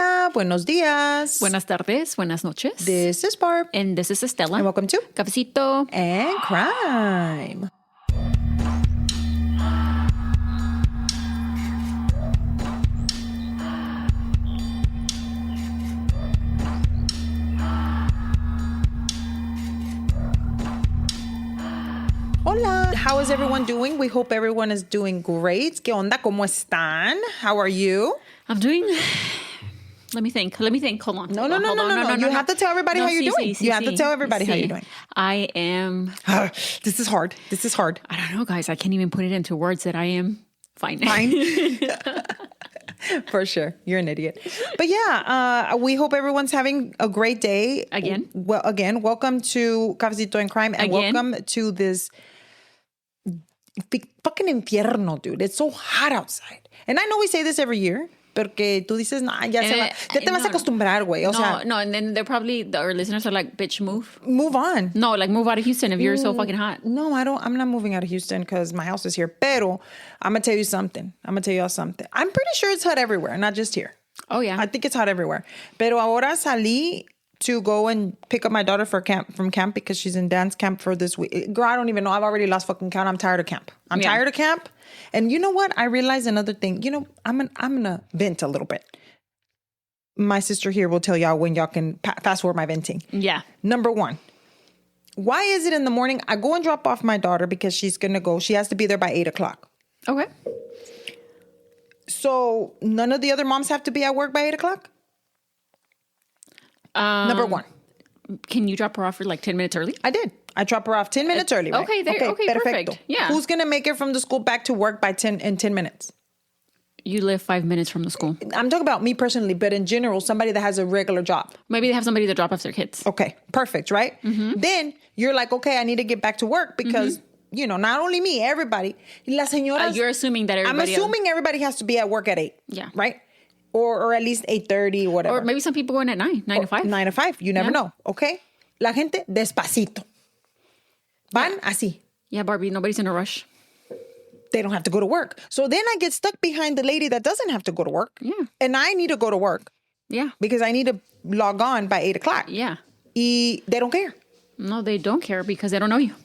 Hola, buenos días. Buenas tardes, buenas noches. This is Barb. And this is Estela. And welcome to Cafecito and Crime. Hola, how is everyone doing? We hope everyone is doing great. ¿Qué onda? ¿Cómo están? How are you? I'm doing... Let me think. Hold on. No. You have to tell everybody how you're doing. You have to tell everybody how you're doing. I am... This is hard. I don't know, guys. I can't even put it into words that I am fine. For sure. You're an idiot. But yeah, we hope everyone's having a great day. Again, welcome to Cafecito and Crime. And welcome to this fucking infierno, dude. It's so hot outside. And I know we say this every year. Porque tú dices, nah, ya te vas a acostumbrar, güey. O sea, and then they're probably, our listeners are like, bitch, move. Move on. No, like move out of Houston if you're so fucking hot. No, I'm not moving out of Houston because my house is here. Pero I'm going to tell you something. I'm pretty sure it's hot everywhere, not just here. Oh, yeah. I think it's hot everywhere. Pero ahora salí to go and pick up my daughter from camp because she's in dance camp for this week. Girl, I don't even know. I've already lost fucking count. I'm tired of camp. Tired of camp. And you know what? I realized another thing. You know, I'm gonna vent a little bit. My sister here will tell y'all when y'all can fast forward my venting. Yeah. Number one, why is it in the morning? I go and drop off my daughter because she's gonna go. She has to be there by 8:00. Okay. So none of the other moms have to be at work by 8:00? Number one. Can you drop her off for like 10 minutes early? I did. I drop her off 10 minutes early. Right? Okay, perfect. Yeah. Who's going to make it from the school back to work by 10 minutes? You live 5 minutes from the school. I'm talking about me personally, but in general, somebody that has a regular job. Maybe they have somebody to drop off their kids. Okay, perfect, right? Mm-hmm. Then you're like, okay, I need to get back to work because, you know, not only me, everybody. Las señoras, you're assuming that everybody... I'm assuming everybody has to be at work at 8. Yeah. Right? Or at least 8:30 or whatever. Or maybe some people go in at 9 to 5. 9 to 5. You never know. Okay? La gente despacito. Van así. Yeah, Barbie, nobody's in a rush. They don't have to go to work. So then I get stuck behind the lady that doesn't have to go to work. Yeah. And I need to go to work. Yeah. Because I need to log on by 8:00. Yeah. Y they don't care. No, they don't care because they don't know you.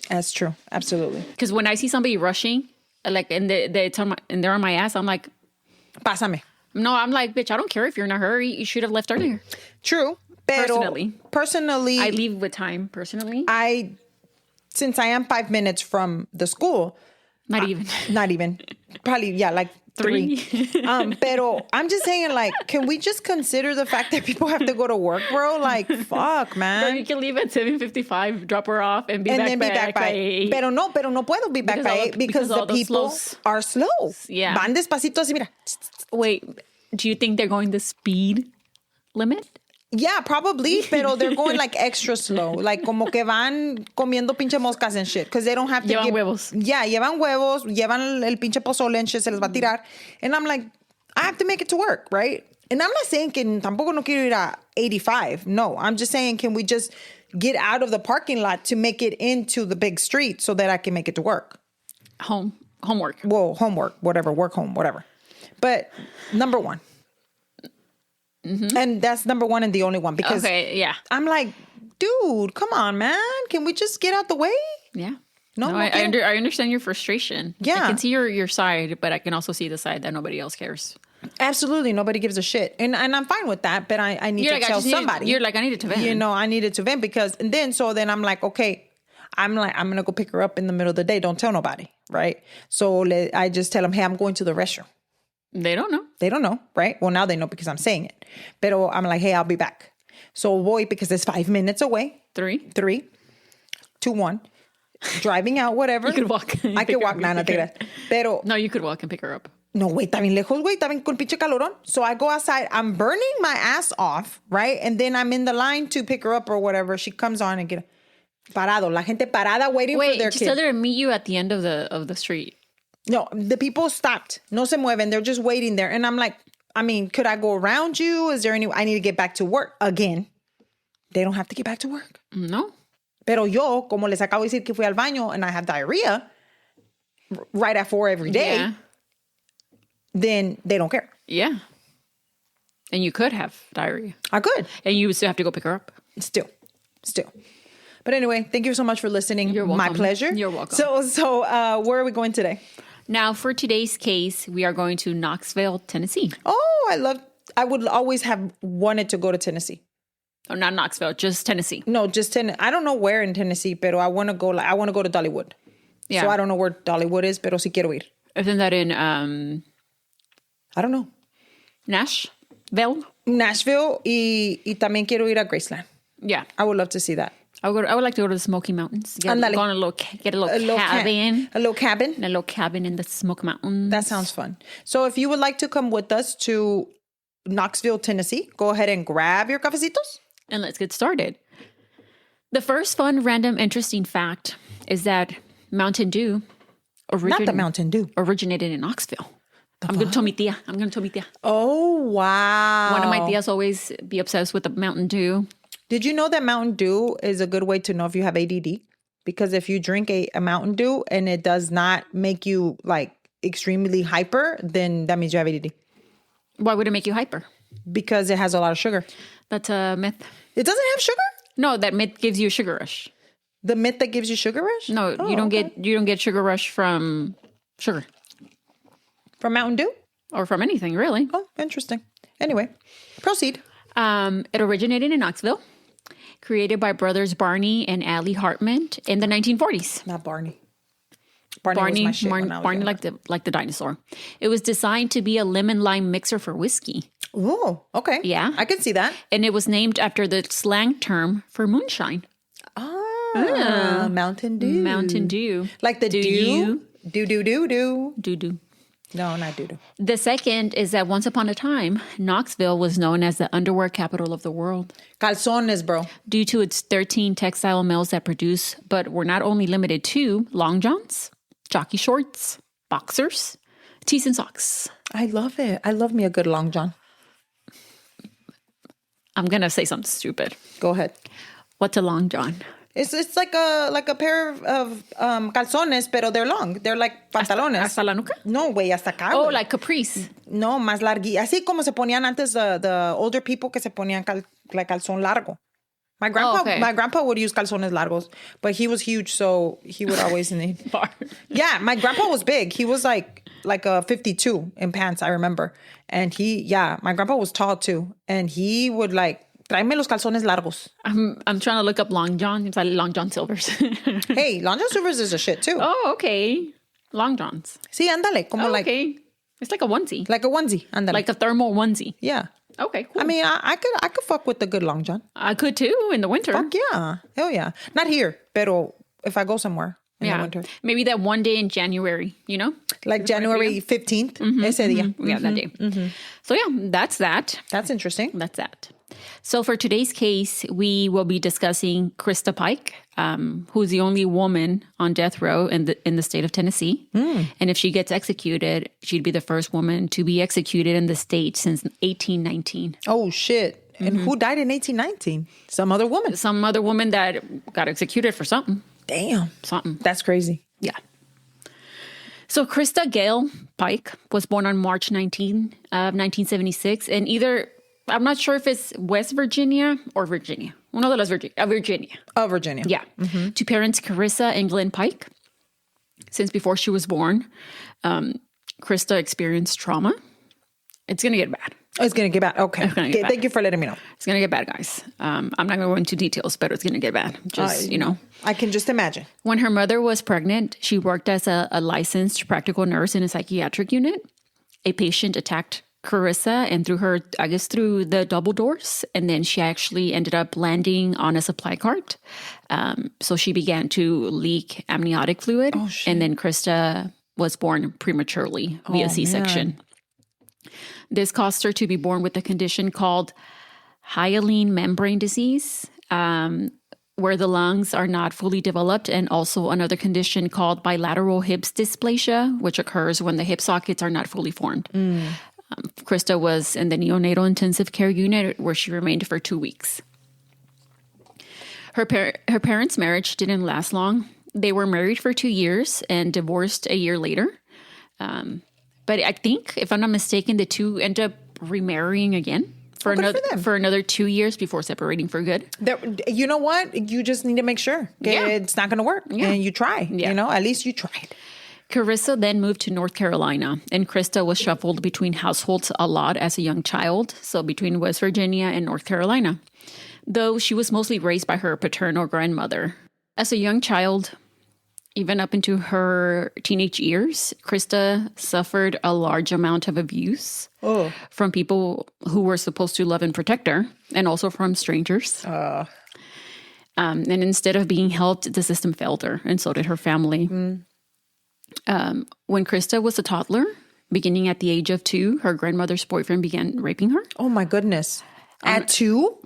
That's true. Absolutely. Because when I see somebody rushing, like, and they're on my ass, I'm like... Pásame. No, I'm like, bitch, I don't care if you're in a hurry. You should have left earlier. True. Pero personally, I leave with time, personally. Since I am 5 minutes from the school. Not even. Probably, yeah, like 3. Pero I'm just saying, like, can we just consider the fact that people have to go to work, bro? Like, fuck, man. Girl, you can leave at 7:55, drop her off, and then be back by 8. Pero no puedo be back by 8 because the people are slow. Yeah. Van despacito así, mira. Wait, do you think they're going the speed limit? Yeah, probably, pero they're going like extra slow. Like como que van comiendo pinche moscas and shit. Because they don't have to Llevan huevos. Yeah, llevan huevos, llevan el pinche pozole and shit, se les va a tirar. And I'm like, I have to make it to work, right? And I'm not saying que tampoco no quiero ir a 85. No, I'm just saying, can we just get out of the parking lot to make it into the big street so that I can make it to work? Homework. Well, homework, whatever, work home, whatever. But number one. Mm-hmm. And that's number one and the only one because I'm like, dude, come on, man. Can we just get out the way? Yeah. No, I understand your frustration. Yeah. I can see your side, but I can also see the side that nobody else cares. Absolutely. Nobody gives a shit. And I'm fine with that, but I need to tell somebody. You're like, I needed to vent. You know, I needed to vent because, and then I'm like, okay, I'm going to go pick her up in the middle of the day. Don't tell nobody, right? So I just tell them, hey, I'm going to the restroom. They don't know. Right? Well, now they know because I'm saying it. Pero I'm like, hey, I'll be back. So voy because it's 5 minutes away. 3, 2, 1. Driving out, whatever. You could walk. I could walk. Pero no, you could walk and pick her up. No, wait, está bien lejos, güey. Está bien con pinche calorón. So I go outside. I'm burning my ass off, right? And then I'm in the line to pick her up or whatever. She comes on and get parado. La gente parada waiting for their kid. Wait, just tell her to meet you at the end of the street. No, the people stopped. No se mueven. They're just waiting there. And I'm like, I mean, could I go around you? Is there any... I need to get back to work again. They don't have to get back to work. No. Pero yo, como les acabo de decir que fui al baño and I have diarrhea right at 4 every day, then they don't care. Yeah. And you could have diarrhea. I could. And you would still have to go pick her up. Still. But anyway, thank you so much for listening. You're welcome. My pleasure. You're welcome. So where are we going today? Now, for today's case, we are going to Knoxville, Tennessee. Oh, I would always have wanted to go to Tennessee. Oh, not Knoxville, just Tennessee. No, just Tennessee. I don't know where in Tennessee, pero I want to go. I want to go to Dollywood. Yeah. So I don't know where Dollywood is, pero sí quiero ir. Isn't that in I don't know. Nashville y también quiero ir a Graceland. Yeah, I would love to see that. I would like to go to the Smoky Mountains. Get a little cabin. A little cabin? A little cabin in the Smoky Mountains. That sounds fun. So if you would like to come with us to Knoxville, Tennessee, go ahead and grab your cafecitos. And let's get started. The first fun, random, interesting fact is that Mountain Dew Not the Mountain Dew. originated in Knoxville. I'm going to tell mi tía. Oh, wow. One of my tias always be obsessed with the Mountain Dew. Did you know that Mountain Dew is a good way to know if you have ADD? Because if you drink a Mountain Dew and it does not make you like extremely hyper, then that means you have ADD. Why would it make you hyper? Because it has a lot of sugar. That's a myth. It doesn't have sugar? No, that myth gives you a sugar rush. The myth that gives you sugar rush? No, you don't get sugar rush from sugar. From Mountain Dew? Or from anything, really. Oh, interesting. Anyway, proceed. It originated in Knoxville, created by brothers Barney and Allie Hartman in the 1940s. Not Barney. Barney was my shit when I was Barney younger. like the dinosaur. It was designed to be a lemon lime mixer for whiskey. Oh, okay. Yeah. I can see that. And it was named after the slang term for moonshine. Mountain Dew. Mountain Dew. Like the dew? Do. Doo-doo. No, not doo-doo. The second is that once upon a time, Knoxville was known as the underwear capital of the world. Calzones, bro. Due to its 13 textile mills that produce, but were not only limited to long johns, jockey shorts, boxers, tees and socks. I love it. I love me a good long john. I'm going to say something stupid. Go ahead. What's a long john? It's like a pair of calzones, pero they're long. They're like pantalones. Hasta la nuca? No, güey, hasta acá. Oh, güey. like caprice. No, más largui. Así como se ponían antes the older people que se ponían like calzón largo. My grandpa would use calzones largos, but he was huge, so he would always need. Yeah, my grandpa was big. He was like a 52 in pants, I remember. And my grandpa was tall too. And he would like, tráeme los calzones largos. I'm trying to look up Long John. It's like Long John Silvers. Hey, Long John Silvers is a shit too. Oh, okay. Long Johns. Sí, ándale. Como okay. It's like a onesie. Like a onesie. Ándale. Like a thermal onesie. Yeah. Okay, cool. I mean, I could fuck with the good Long John. I could too in the winter. Fuck yeah. Hell yeah. Not here, pero if I go somewhere in the winter. Maybe that one day in January, you know? Like January 15th. Ese día. Yeah, that day. So yeah, that's that. That's interesting. That's that. So for today's case, we will be discussing Christa Pike, who's the only woman on death row in the state of Tennessee. And if she gets executed, she'd be the first woman to be executed in the state since 1819. Oh, shit. And who died in 1819? Some other woman. Some other woman that got executed for something. Damn. Something. That's crazy. Yeah. So Christa Gale Pike was born on March 19 of 1976 in I'm not sure if it's West Virginia or Virginia. Uno de las Virginia. Oh, Virginia. Yeah. To parents Carissa and Glenn Pike. Since before she was born, Christa experienced trauma. It's going to get bad. Oh, it's going to get bad. Okay. Thank you for letting me know. It's going to get bad, guys. I'm not going to go into details, but it's going to get bad. Just, I can just imagine. When her mother was pregnant, she worked as a licensed practical nurse in a psychiatric unit. A patient attacked Carissa and threw her, I guess, through the double doors. And then she actually ended up landing on a supply cart. So she began to leak amniotic fluid. Oh, shit. And then Christa was born prematurely via C-section. Man. This caused her to be born with a condition called hyaline membrane disease, where the lungs are not fully developed, and also another condition called bilateral hips dysplasia, which occurs when the hip sockets are not fully formed. Christa was in the neonatal intensive care unit where she remained for 2 weeks. Her parents' marriage didn't last long. They were married for 2 years and divorced a year later. But I think, if I'm not mistaken, the two end up remarrying again. for another 2 years before separating for good. You know what? You just need to make sure it's not going to work. Yeah. And you try. Yeah. At least you tried. Carissa then moved to North Carolina, and Christa was shuffled between households a lot as a young child, so between West Virginia and North Carolina, though she was mostly raised by her paternal grandmother. As a young child, even up into her teenage years, Christa suffered a large amount of abuse from people who were supposed to love and protect her, and also from strangers. And instead of being helped, the system failed her, and so did her family. When Christa was a toddler, beginning at the age of 2, her grandmother's boyfriend began raping her. Oh, my goodness. At 2?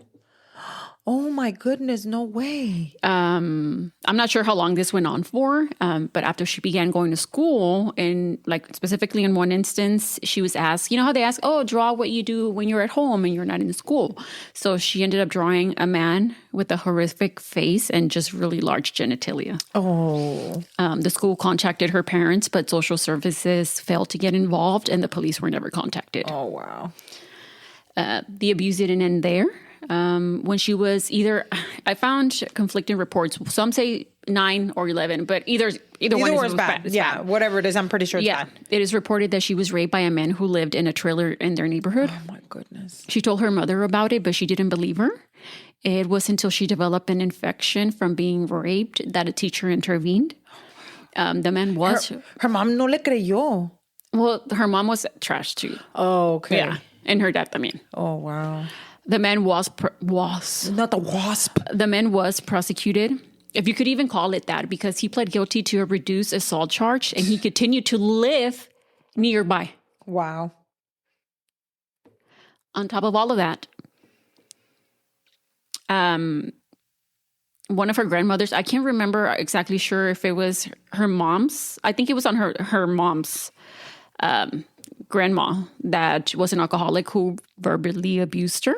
Oh, my goodness. No way. I'm not sure how long this went on for, but after she began going to school, and like specifically in one instance, she was asked, how they ask, draw what you do when you're at home and you're not in school. So she ended up drawing a man with a horrific face and just really large genitalia. Oh. The school contacted her parents, but social services failed to get involved and the police were never contacted. Oh, wow. The abuse didn't end there. When she was I found conflicting reports. Some say 9 or 11, but either one was bad. Yeah, whatever it is, I'm pretty sure it's bad. It is reported that she was raped by a man who lived in a trailer in their neighborhood. Oh my goodness. She told her mother about it, but she didn't believe her. It was until she developed an infection from being raped that a teacher intervened. The man was... Her mom no le creyó. Well, her mom was trash too. Oh, okay. Yeah, and her dad también. Oh, wow. The man was not the wasp. The man was prosecuted, if you could even call it that, because he pled guilty to a reduced assault charge, and he continued to live nearby. Wow. On top of all of that, one of her grandmothers, I can't remember exactly sure if it was her mom's. I think it was on her mom's grandma that was an alcoholic who verbally abused her.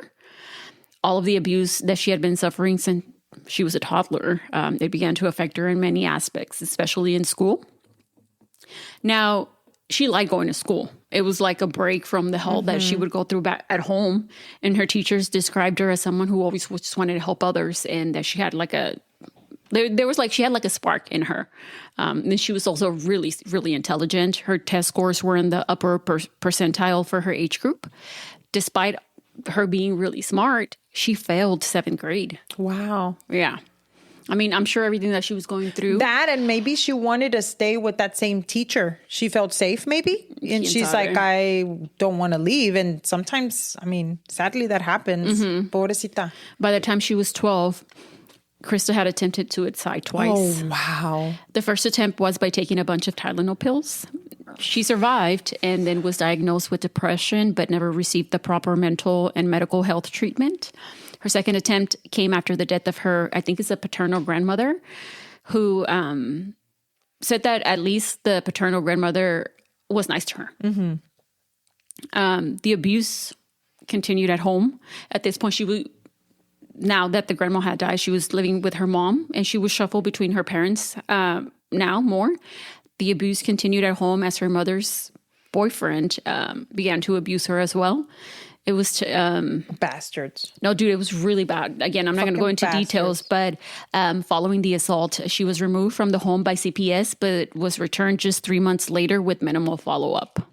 All of the abuse that she had been suffering since she was a toddler, it began to affect her in many aspects, especially in school. Now, she liked going to school. It was like a break from the hell that she would go through back at home. And her teachers described her as someone who always just wanted to help others, and that she had like she had like a spark in her. And she was also really, really intelligent. Her test scores were in the upper percentile for her age group. Despite her being really smart, she failed 7th grade. Wow. Yeah. I mean, I'm sure everything that she was going through. That, and maybe she wanted to stay with that same teacher. She felt safe, maybe. And she's like, I don't want to leave. And sometimes, I mean, sadly that happens. Pobrecita. By the time she was 12, Christa had attempted suicide twice. Oh, wow. The first attempt was by taking a bunch of Tylenol pills. She survived and then was diagnosed with depression, but never received the proper mental and medical health treatment. Her second attempt came after the death of her, I think it's a paternal grandmother, who said that at least the paternal grandmother was nice to her. The abuse continued at home. At this point, now that the grandma had died, she was living with her mom, and she was shuffled between her parents now more. The abuse continued at home as her mother's boyfriend began to abuse her as well. It was bastards. No, dude, it was really bad. Again, I'm not going to go into details, but following the assault, she was removed from the home by CPS, but was returned just 3 months later with minimal follow-up.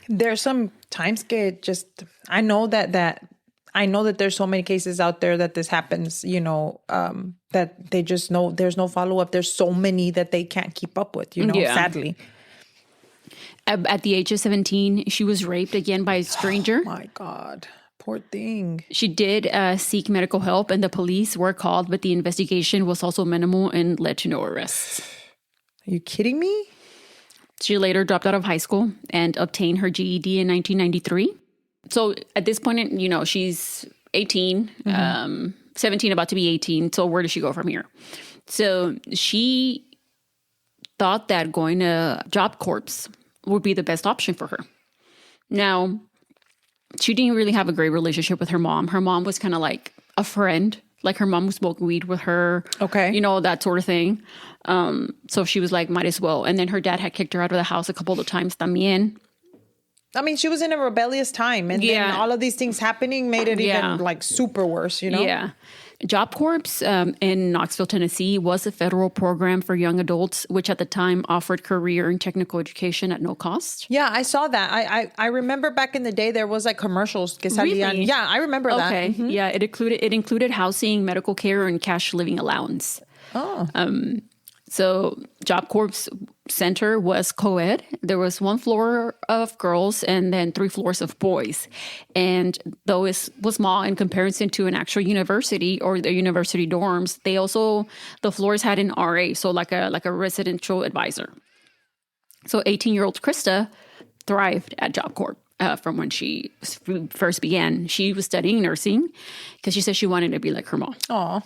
There's some times I know that there's so many cases out there that this happens, that they just know there's no follow-up. There's so many that they can't keep up with, sadly. At the age of 17, she was raped again by a stranger. Oh, my God. Poor thing. She did seek medical help, and the police were called, but the investigation was also minimal and led to no arrests. Are you kidding me? She later dropped out of high school and obtained her GED in 1993. So at this point, she's 18, 17, about to be 18. So where does she go from here? So she thought that going to Job Corps would be the best option for her. Now, she didn't really have a great relationship with her mom. Her mom was kind of like a friend. Like her mom would smoke weed with her. Okay. That sort of thing. So she was like, might as well. And then her dad had kicked her out of the house a couple of times también. I mean, she was in a rebellious time, and then all of these things happening made it even like super worse, you know? Yeah. Job Corps in Knoxville, Tennessee was a federal program for young adults, which at the time offered career and technical education at no cost. Yeah, I saw that. I remember back in the day there was like commercials que salían. Really? Yeah, I remember that. Okay. Mm-hmm. Yeah, it included housing, medical care, and cash living allowance. Oh. So Job Corps Center was co-ed. There was 1 floor of girls and then 3 floors of boys. And though it was small in comparison to an actual university or the university dorms, the floors had an RA, so like a residential advisor. So 18-year-old Christa thrived at Job Corps. From when she first began. She was studying nursing because she said she wanted to be like her mom. Aw.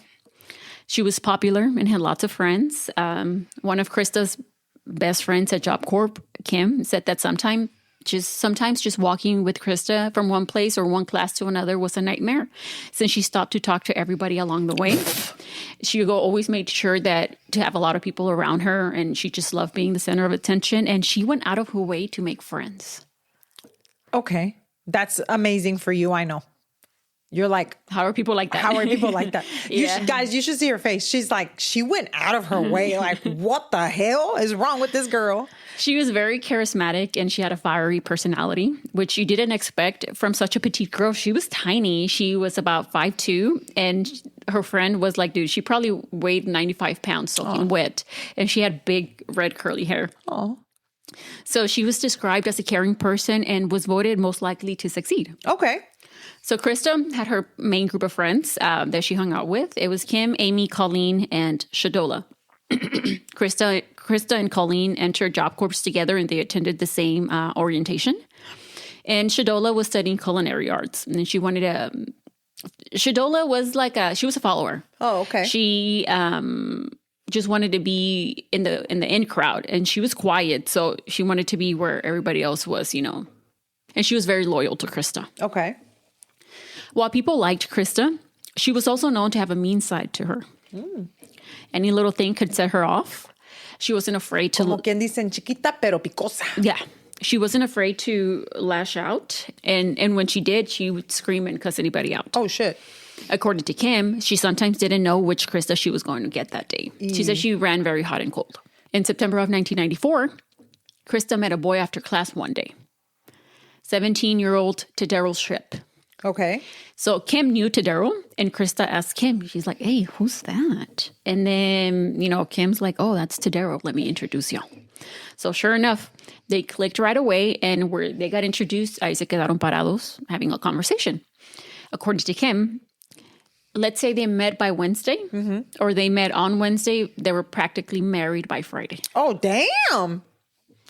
She was popular and had lots of friends. One of Christa's best friends at Job Corp, Kim, said that sometimes just walking with Christa from one place or one class to another was a nightmare, since she stopped to talk to everybody along the way. She always made sure that to have a lot of people around her, and she just loved being the center of attention. And she went out of her way to make friends. Okay. That's amazing for you, I know. You're like, how are people like that? How are people like that? Guys, you should see her face. She's like, she went out of her way. Like, what the hell is wrong with this girl? She was very charismatic and she had a fiery personality, which you didn't expect from such a petite girl. She was tiny. She was about 5'2", and her friend was like, dude, she probably weighed 95 pounds soaking wet. And she had big red curly hair. Oh. So she was described as a caring person and was voted most likely to succeed. Okay. So Christa had her main group of friends that she hung out with. It was Kim, Amy, Colleen, and Shadola. Christa and Colleen entered Job Corps together, and they attended the same orientation. And Shadola was studying culinary arts, and she wanted to. Shadola was she was a follower. Oh, okay. She just wanted to be in the in crowd, and she was quiet, so she wanted to be where everybody else was, you know. And she was very loyal to Christa. Okay. While people liked Christa, she was also known to have a mean side to her. Any little thing could set her off. She wasn't afraid to... Como quien dicen, chiquita pero picosa. Yeah. She wasn't afraid to lash out. And when she did, she would scream and cuss anybody out. Oh, shit. According to Kim, she sometimes didn't know which Christa she was going to get that day. She said she ran very hot and cold. In September of 1994, Christa met a boy after class one day. 17-year-old Tadaryl Shipp. Okay. So Kim knew Tadaryl, and Christa asked Kim, she's like, hey, who's that? And then, Kim's like, oh, that's Tadaryl. Let me introduce y'all. So sure enough, they clicked right away, and they got introduced. Ahí se quedaron parados, having a conversation. According to Kim, let's say they met by Wednesday, or they met on Wednesday, they were practically married by Friday. Oh, damn.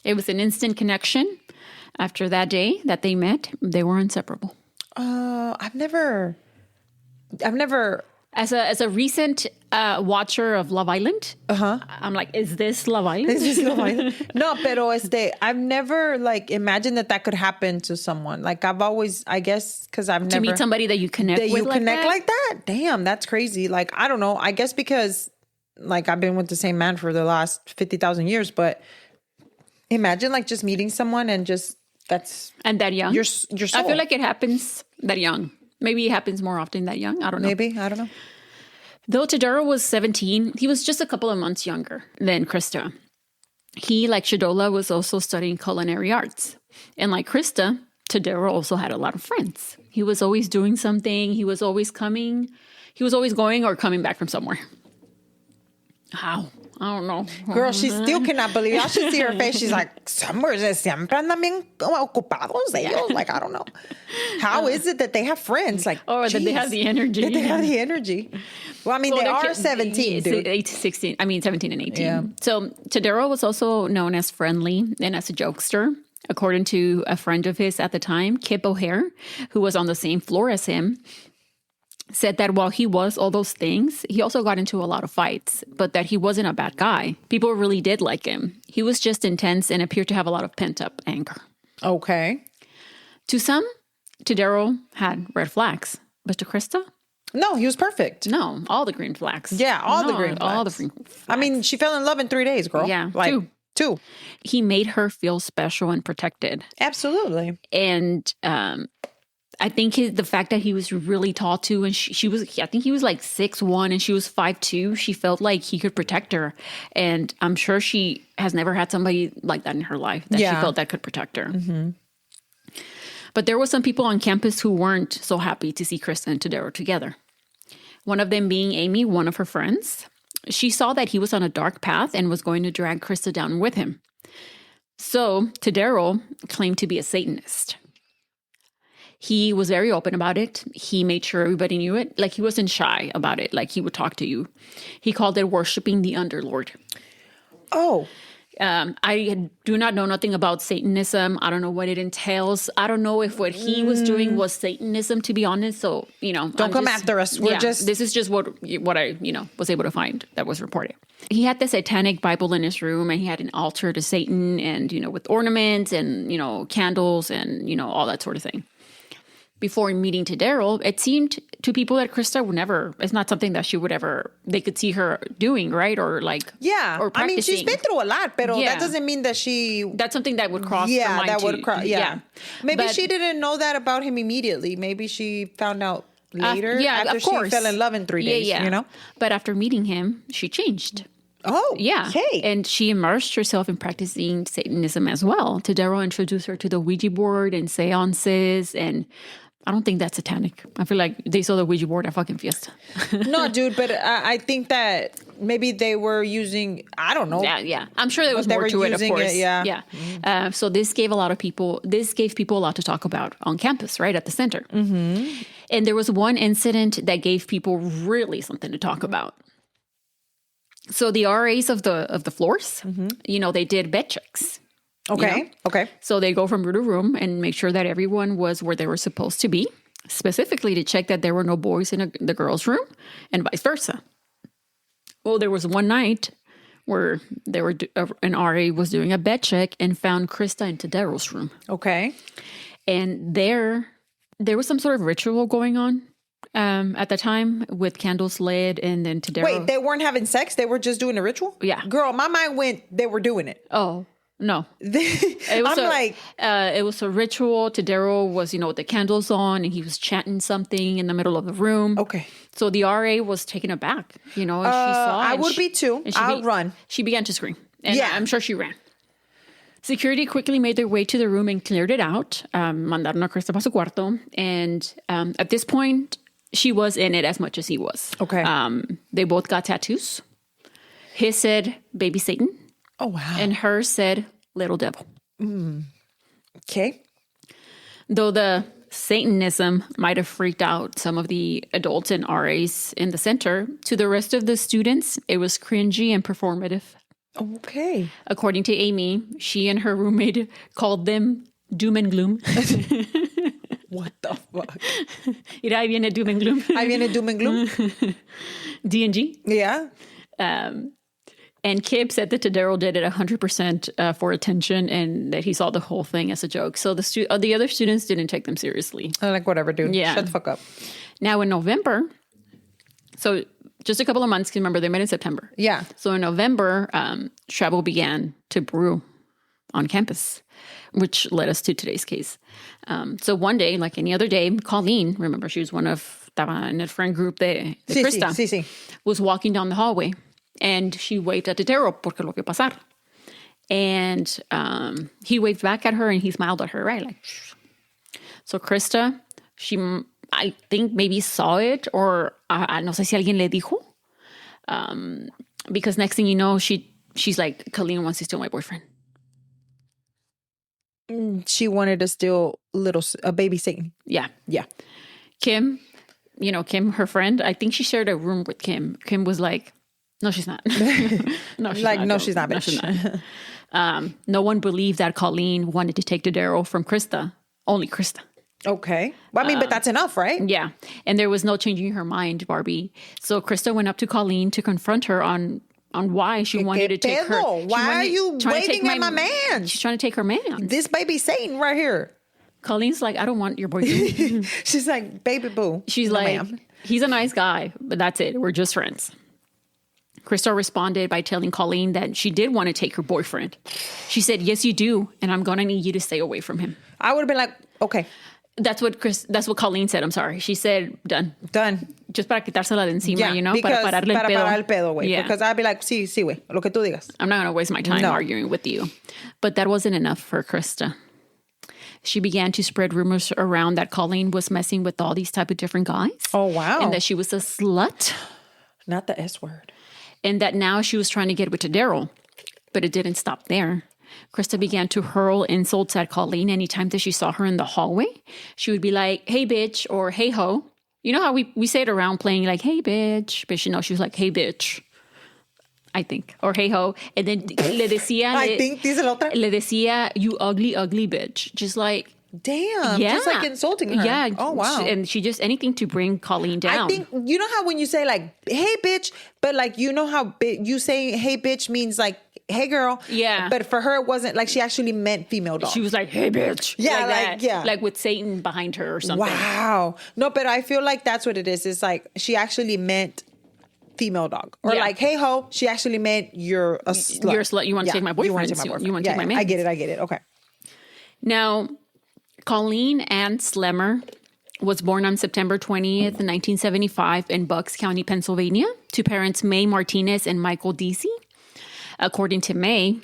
It was an instant connection. After that day that they met, they were inseparable. I've never. As a recent watcher of Love Island, I'm like, is this Love Island? Is this Love Island? No, pero I've never imagined that could happen to someone. Like I've always, I guess, because I've never to meet somebody that you connect with, like that. Damn, that's crazy. Like I don't know. I guess because I've been with the same man for the last 50,000 years, but imagine just meeting someone and just. And that young. Your soul. I feel like it happens that young. Maybe it happens more often that young. I don't know. Maybe. I don't know. Though Tadaryl was 17, he was just a couple of months younger than Christa. He, like Shadola, was also studying culinary arts. And like Christa, Tadaryl also had a lot of friends. He was always doing something. He was always coming. He was always going or coming back from somewhere. How? I don't know. Girl, she still cannot believe it. I should see her face. She's like, somewhere siempre andan bien ocupados ellos. Like, I don't know. How is it that they have friends? Like, that they have the energy. That they have the energy. Well, I mean, they are 17, dude. 17 and 18. Yeah. So Tadaryl was also known as friendly and as a jokester. According to a friend of his at the time, Kip O'Hare, who was on the same floor as him, said that while he was all those things, he also got into a lot of fights, but that he wasn't a bad guy. People really did like him. He was just intense and appeared to have a lot of pent-up anger. Okay. To some, Tadaryl had red flags, but to Christa? No, he was perfect. No, all the green flags. Yeah, all the green flags. All the green flags. I mean, she fell in love in 3 days, girl. Yeah, 2. too. He made her feel special and protected. Absolutely. And I think the fact that he was really tall too, and I think he was like 6'1" and she was 5'2", she felt like he could protect her. And I'm sure she has never had somebody like that in her life that she felt that could protect her. Mm-hmm. But there were some people on campus who weren't so happy to see Christa and Tadaryl together. One of them being Amy, one of her friends. She saw that he was on a dark path and was going to drag Christa down with him. So Tadaryl claimed to be a Satanist. He was very open about it. He made sure everybody knew it. Like, he wasn't shy about it. Like, he would talk to you. He called it worshiping the underlord. Oh. I do not know nothing about Satanism. I don't know what it entails. I don't know if what he was doing was Satanism, to be honest. So, don't come after us. This is just what I, was able to find that was reported. He had the satanic Bible in his room, and he had an altar to Satan and, with ornaments and, candles and, all that sort of thing. Before meeting Tadaryl, it seemed to people that Christa would never, it's not something that she would ever, they could see her doing, right? Or like, or practicing. I mean, she's been through a lot, but that doesn't mean that that's something that would cross her mind. That would cross, Maybe she didn't know that about him immediately. Maybe she found out later after she fell in love in 3 days, But after meeting him, she changed. Oh, yeah. Okay. And she immersed herself in practicing Satanism as well. Tadaryl introduced her to the Ouija board and seances, and I don't think that's satanic. I feel like they saw the Ouija board at fucking Fiesta. No, dude, but I think that maybe they were using, I don't know. Yeah. I'm sure there was more to it, of course. Yeah. So this gave people a lot to talk about on campus, right, at the center. Mm-hmm. And there was one incident that gave people really something to talk about. So the RAs of the floors, they did bed checks. Okay. Okay. So they go from room to room and make sure that everyone was where they were supposed to be, specifically to check that there were no boys in the girls' room and vice versa. Well, there was one night where an RA was doing a bed check and found Christa in Tadaryl's room. Okay. And there was some sort of ritual going on at the time with candles lit, and then Tadaryl. Wait, they weren't having sex? They were just doing a ritual? Yeah. Girl, my mind went, they were doing it. Oh. No, it was a ritual. Tadaryl was, with the candles on, and he was chanting something in the middle of the room. Okay. So the RA was taken aback, and she saw. I would be too. I'll run. She began to scream, and I'm sure she ran. Security quickly made their way to the room and cleared it out. Mandaron a Christa para su cuarto, and at this point, she was in it as much as he was. Okay. They both got tattoos. His said "Baby Satan." Oh, wow. And hers said, "Little devil." Okay. Though the Satanism might have freaked out some of the adults and RAs in the center, to the rest of the students, it was cringy and performative. Okay. According to Amy, she and her roommate called them doom and gloom. What the fuck? Mira, ahí viene doom and gloom. Ahí viene doom and gloom. D&G. Yeah. And Kip said that Tadaryl did it 100% for attention, and that he saw the whole thing as a joke. So the other students didn't take them seriously. I'm like, whatever, dude. Yeah. Shut the fuck up. Now in November, so just a couple of months, remember they met in September. Yeah. So in November, trouble began to brew on campus, which led us to today's case. So one day, like any other day, Colleen, remember she was estaba en el friend group de Christa, sí. was walking down the hallway. And she waved at Tadaryl porque lo vio pasar. And he waved back at her and he smiled at her, right? Like, shh. So Christa, I think maybe saw it, or no sé si alguien le dijo. Because next thing you know, she's like, "Colleen wants to steal my boyfriend." She wanted to steal a baby Satan. Yeah. Yeah. Kim, her friend, I think she shared a room with Kim. Kim was like, "No, she's not." No, she's not. No, she's not, bitch. No, she's not. No one believed that Colleen wanted to take Tadaryl from Christa. Only Christa. Okay. Well, I mean, but that's enough, right? Yeah. And there was no changing her mind, Barbie. So Christa went up to Colleen to confront her on why she wanted to take her. Why are you waving at my man? She's trying to take her man. This baby Satan right here. Colleen's like, "I don't want your boyfriend." She's like, "Baby boo." She's like, "He's a nice guy, but that's it. We're just friends." Christa responded by telling Colleen that she did want to take her boyfriend. She said, yes, you do. And I'm going to need you to stay away from him. I would have been like, okay. That's what Colleen said. I'm sorry. She said, done. Just para quitársela de encima, you know? Because, para pararle el pedo. Parar el pedo, güey. Yeah. Because I'd be like, sí, güey. Lo que tú digas. I'm not going to waste my time arguing with you. But that wasn't enough for Christa. She began to spread rumors around that Colleen was messing with all these type of different guys. Oh, wow. And that she was a slut. Not the S word. And that now she was trying to get with Tadaryl. But it didn't stop there. Christa began to hurl insults at Colleen anytime that she saw her in the hallway. She would be like, hey, bitch, or hey, ho. You know how we say it around playing like, hey, bitch. But she was like, hey, bitch. I think. Or hey, ho. And then le decía... dice la otra. Le decía, you ugly, ugly bitch. Just like... Damn. Yeah. Just like insulting her. Yeah. Oh, wow. And she just, anything to bring Colleen down. I think, you know how when you say like, hey, bitch, but like, you know how you say hey, bitch means like, hey, girl. Yeah. But for her, it wasn't like she actually meant female dog. She was like, hey, bitch. Yeah, like yeah. Like with Satan behind her or something. Wow. No, but I feel like that's what it is. It's like she actually meant female dog. Or like, hey, ho, she actually meant you're a slut. You're a slut. You want to take my boyfriend. You want to take my man. I get it. Okay. Now, Colleen Ann Slemmer was born on September 20th, 1975 in Bucks County, Pennsylvania, to parents May Martinez and Michael Deasy. According to May,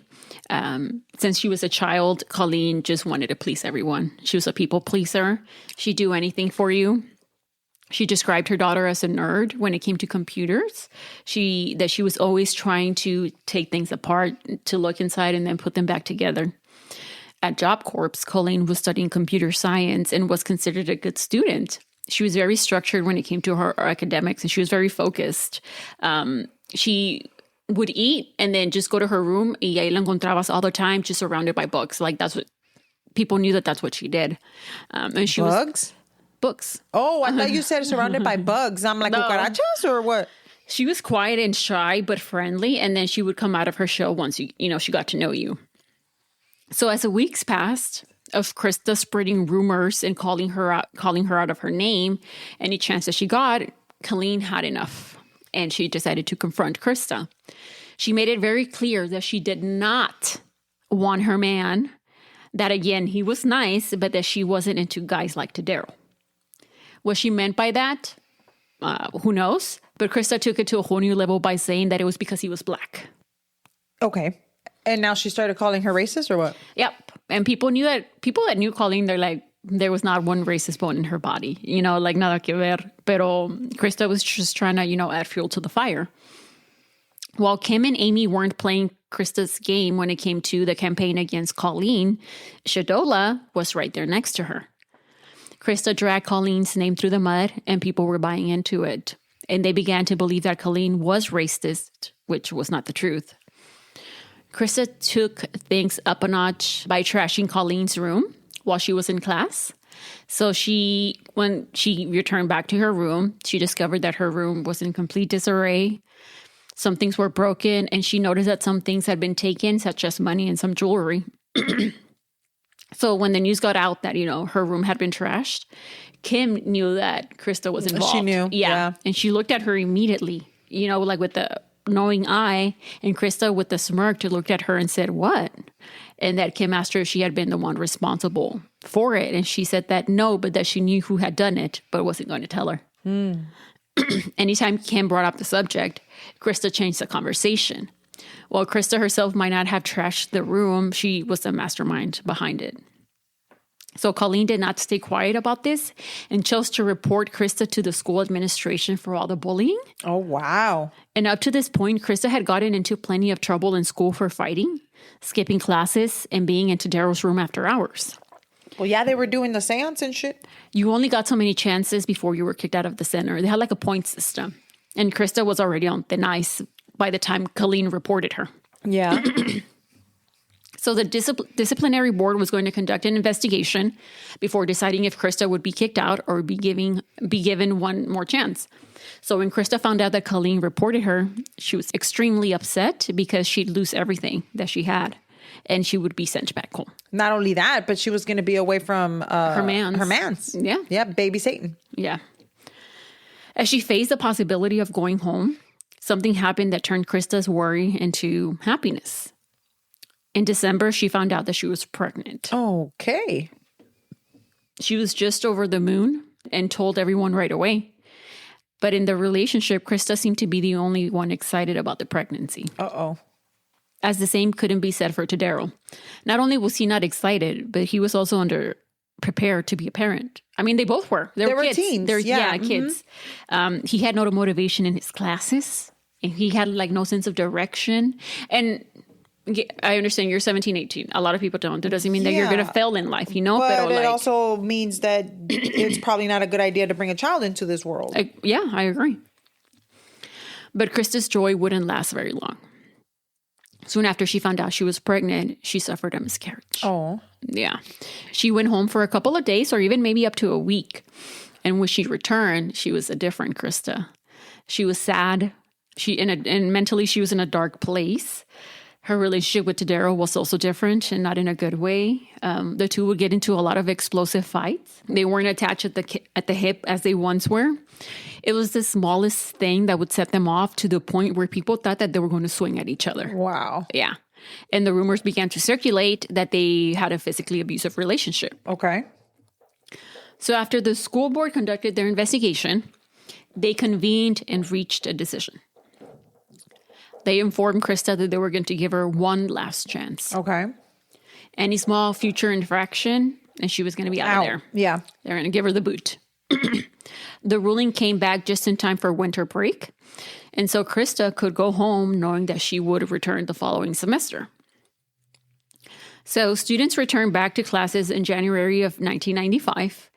since she was a child, Colleen just wanted to please everyone. She was a people pleaser. She'd do anything for you. She described her daughter as a nerd when it came to computers. She was always trying to take things apart, to look inside and then put them back together. At Job Corps, Colleen was studying computer science and was considered a good student. She was very structured when it came to her academics, and she was very focused. She would eat and then just go to her room, y ahí la encontrabas all the time, just surrounded by books. Like that's what people knew that's what she did. And she Bugs? Books. Oh, I thought you said surrounded by bugs. I'm like, cucarachas or what? She was quiet and shy, but friendly. And then she would come out of her shell once she got to know you. So as the weeks passed of Christa spreading rumors and calling her out of her name, any chance that she got, Colleen had enough. And she decided to confront Christa. She made it very clear that she did not want her man, that again, he was nice, but that she wasn't into guys like Tadaryl. What she meant by that, who knows? But Christa took it to a whole new level by saying that it was because he was black. Okay. And now she started calling her racist or what? Yep. And people that knew Colleen, they're like, there was not one racist bone in her body, like nada que ver. Pero Christa was just trying to, add fuel to the fire. While Kim and Amy weren't playing Christa's game when it came to the campaign against Colleen, Shadola was right there next to her. Christa dragged Colleen's name through the mud, and people were buying into it. And they began to believe that Colleen was racist, which was not the truth. Christa took things up a notch by trashing Colleen's room while she was in class. So when she returned back to her room, she discovered that her room was in complete disarray. Some things were broken, and she noticed that some things had been taken, such as money and some jewelry. So when the news got out that, her room had been trashed, Kim knew that Christa was involved. She knew. Yeah. And she looked at her immediately, like with the knowing eye, and Christa with the smirk looked at her and said, what? And that Kim asked her if she had been the one responsible for it. And she said that no, but that she knew who had done it, but wasn't going to tell her. Anytime Kim brought up the subject, Christa changed the conversation. While Christa herself might not have trashed the room, she was the mastermind behind it. So Colleen did not stay quiet about this and chose to report Christa to the school administration for all the bullying. Oh, wow. And up to this point, Christa had gotten into plenty of trouble in school for fighting, skipping classes, and being into Daryl's room after hours. Well, yeah, they were doing the seance and shit. You only got so many chances before you were kicked out of the center. They had like a point system. And Christa was already on thin ice by the time Colleen reported her. Yeah. So the disciplinary board was going to conduct an investigation before deciding if Christa would be kicked out or be given one more chance. So when Christa found out that Colleen reported her, she was extremely upset because she'd lose everything that she had, and she would be sent back home. Not only that, but she was going to be away from her mans. Yeah. Yeah, baby Satan. Yeah. As she faced the possibility of going home, something happened that turned Christa's worry into happiness. In December, she found out that she was pregnant. Okay. She was just over the moon and told everyone right away. But in the relationship, Christa seemed to be the only one excited about the pregnancy. Uh-oh. As the same couldn't be said for Tadaryl. Not only was he not excited, but he was also prepared to be a parent. I mean, they both were. They were kids. Teens. Kids. He had no motivation in his classes. And he had like no sense of direction. And I understand you're 17, 18. A lot of people don't. That doesn't mean that you're going to fail in life, you know? But it also means that it's probably not a good idea to bring a child into this world. I agree. But Christa's joy wouldn't last very long. Soon after she found out she was pregnant, she suffered a miscarriage. Oh. Yeah. She went home for a couple of days or even maybe up to a week. And when she returned, she was a different Christa. She was sad. And mentally she was in a dark place. Her relationship with Tadaryl was also different and not in a good way. The two would get into a lot of explosive fights. They weren't attached at the hip as they once were. It was the smallest thing that would set them off to the point where people thought that they were going to swing at each other. Wow. Yeah. And the rumors began to circulate that they had a physically abusive relationship. Okay. So after the school board conducted their investigation, they convened and reached a decision. They informed Christa that they were going to give her one last chance. Okay. Any small future infraction, and she was going to be out of there. Yeah. They're going to give her the boot. The ruling came back just in time for winter break. And so Christa could go home knowing that she would return the following semester. So students returned back to classes in January of 1995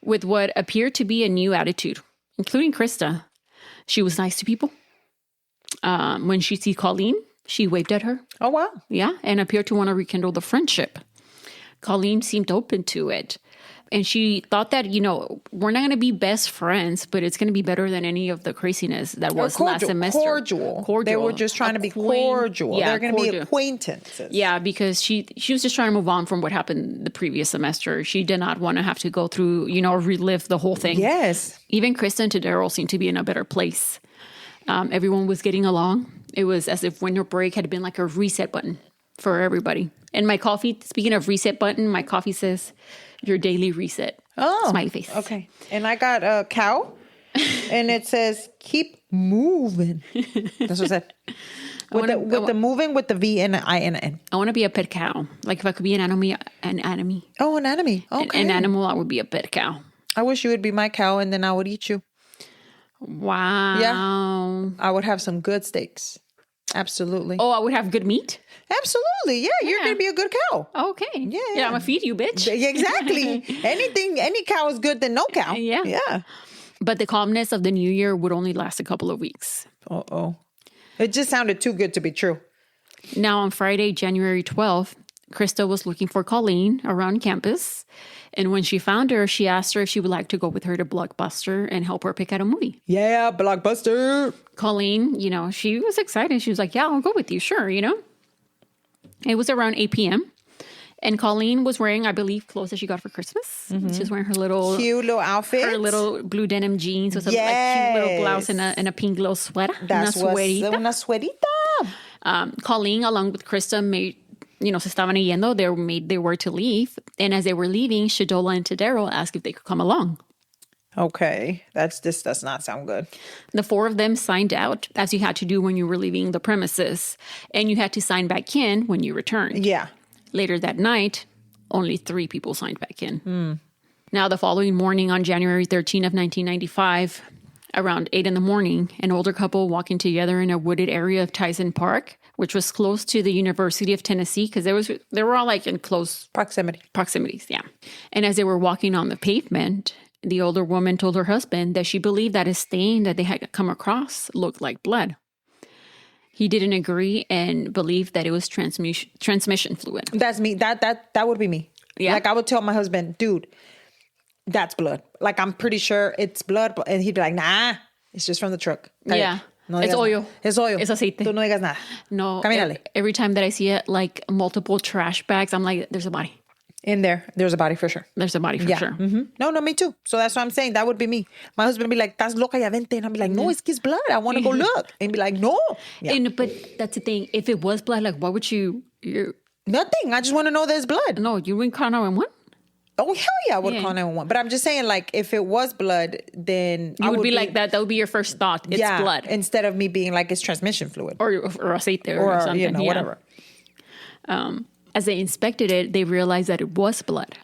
with what appeared to be a new attitude, including Christa. She was nice to people. When she see Colleen, she waved at her. Oh, wow. Yeah, and appeared to want to rekindle the friendship. Colleen seemed open to it. And she thought that, we're not going to be best friends, but it's going to be better than any of the craziness that was last semester. Cordial. They were just trying to be cordial. Yeah, they're going to be acquaintances. Yeah, because she was just trying to move on from what happened the previous semester. She did not want to have to go through, relive the whole thing. Yes. Even Christa and Tadaryl seemed to be in a better place. Everyone was getting along. It was as if winter break had been like a reset button for everybody. And my coffee, speaking of reset button, my coffee says, your daily reset. Oh. Smiley face. Okay. And I got a cow, and it says, keep moving. That's what it said. With the moving, with the V and the I and the N. I want to be a pet cow. Like if I could be an anatomy. Oh, anatomy. Okay. An animal, I would be a pet cow. I wish you would be my cow, and then I would eat you. Wow. Yeah. I would have some good steaks. Absolutely. Oh, I would have good meat? Absolutely. Yeah. You're going to be a good cow. Okay. Yeah. Yeah, I'm going to feed you, bitch. Exactly. Any cow is good than no cow. Yeah. Yeah. But the calmness of the new year would only last a couple of weeks. Uh-oh. It just sounded too good to be true. Now on Friday, January 12th, Christa was looking for Colleen around campus. And when she found her, she asked her if she would like to go with her to Blockbuster and help her pick out a movie. Yeah, Blockbuster. Colleen, she was excited. She was like, yeah, I'll go with you. Sure, It was around 8 p.m. And Colleen was wearing, I believe, clothes that she got for Christmas. Mm-hmm. She was wearing her little... cute little outfit. Her little blue denim jeans with a cute little blouse and a pink little sweater. That's una suerita. Colleen, along with Christa, made... se estaban yendo, they were to leave. And as they were leaving, Shadola and Tadaryl asked if they could come along. Okay. This does not sound good. The four of them signed out, as you had to do when you were leaving the premises. And you had to sign back in when you returned. Yeah. Later that night, only 3 people signed back in. Now, the following morning on January 13 of 1995, around 8 in the morning, an older couple walking together in a wooded area of Tyson Park, which was close to the University of Tennessee, because they were all like in close proximities, yeah. And as they were walking on the pavement, the older woman told her husband that she believed that a stain that they had come across looked like blood. He didn't agree and believed that it was transmission fluid. That's me. That would be me. Yeah. Like I would tell my husband, dude, that's blood. Like I'm pretty sure it's blood, and he'd be like, nah, it's just from the truck. Yeah. No, it's oil. Es oil. Es aceite. Tú no digas nada. No. Camínale. Every time that I see it, like multiple trash bags, I'm like, there's a body. In there's a body for sure. There's a body for sure. Mm-hmm. No, me too. So that's what I'm saying. That would be me. My husband would be like, "Estás loca, ya vente." And I'd be like, "No, it's blood. I want to go look." And be like, "No." Yeah. But that's the thing. If it was blood, like, what would you... Nothing. I just want to know there's blood. No, you wouldn't call 911? Oh, hell yeah, I would call 911. But I'm just saying, like, if it was blood, then you would be like that. That would be your first thought. It's blood. Instead of me being like, it's transmission fluid. Or aceite or something. Whatever. As they inspected it, they realized that it was blood.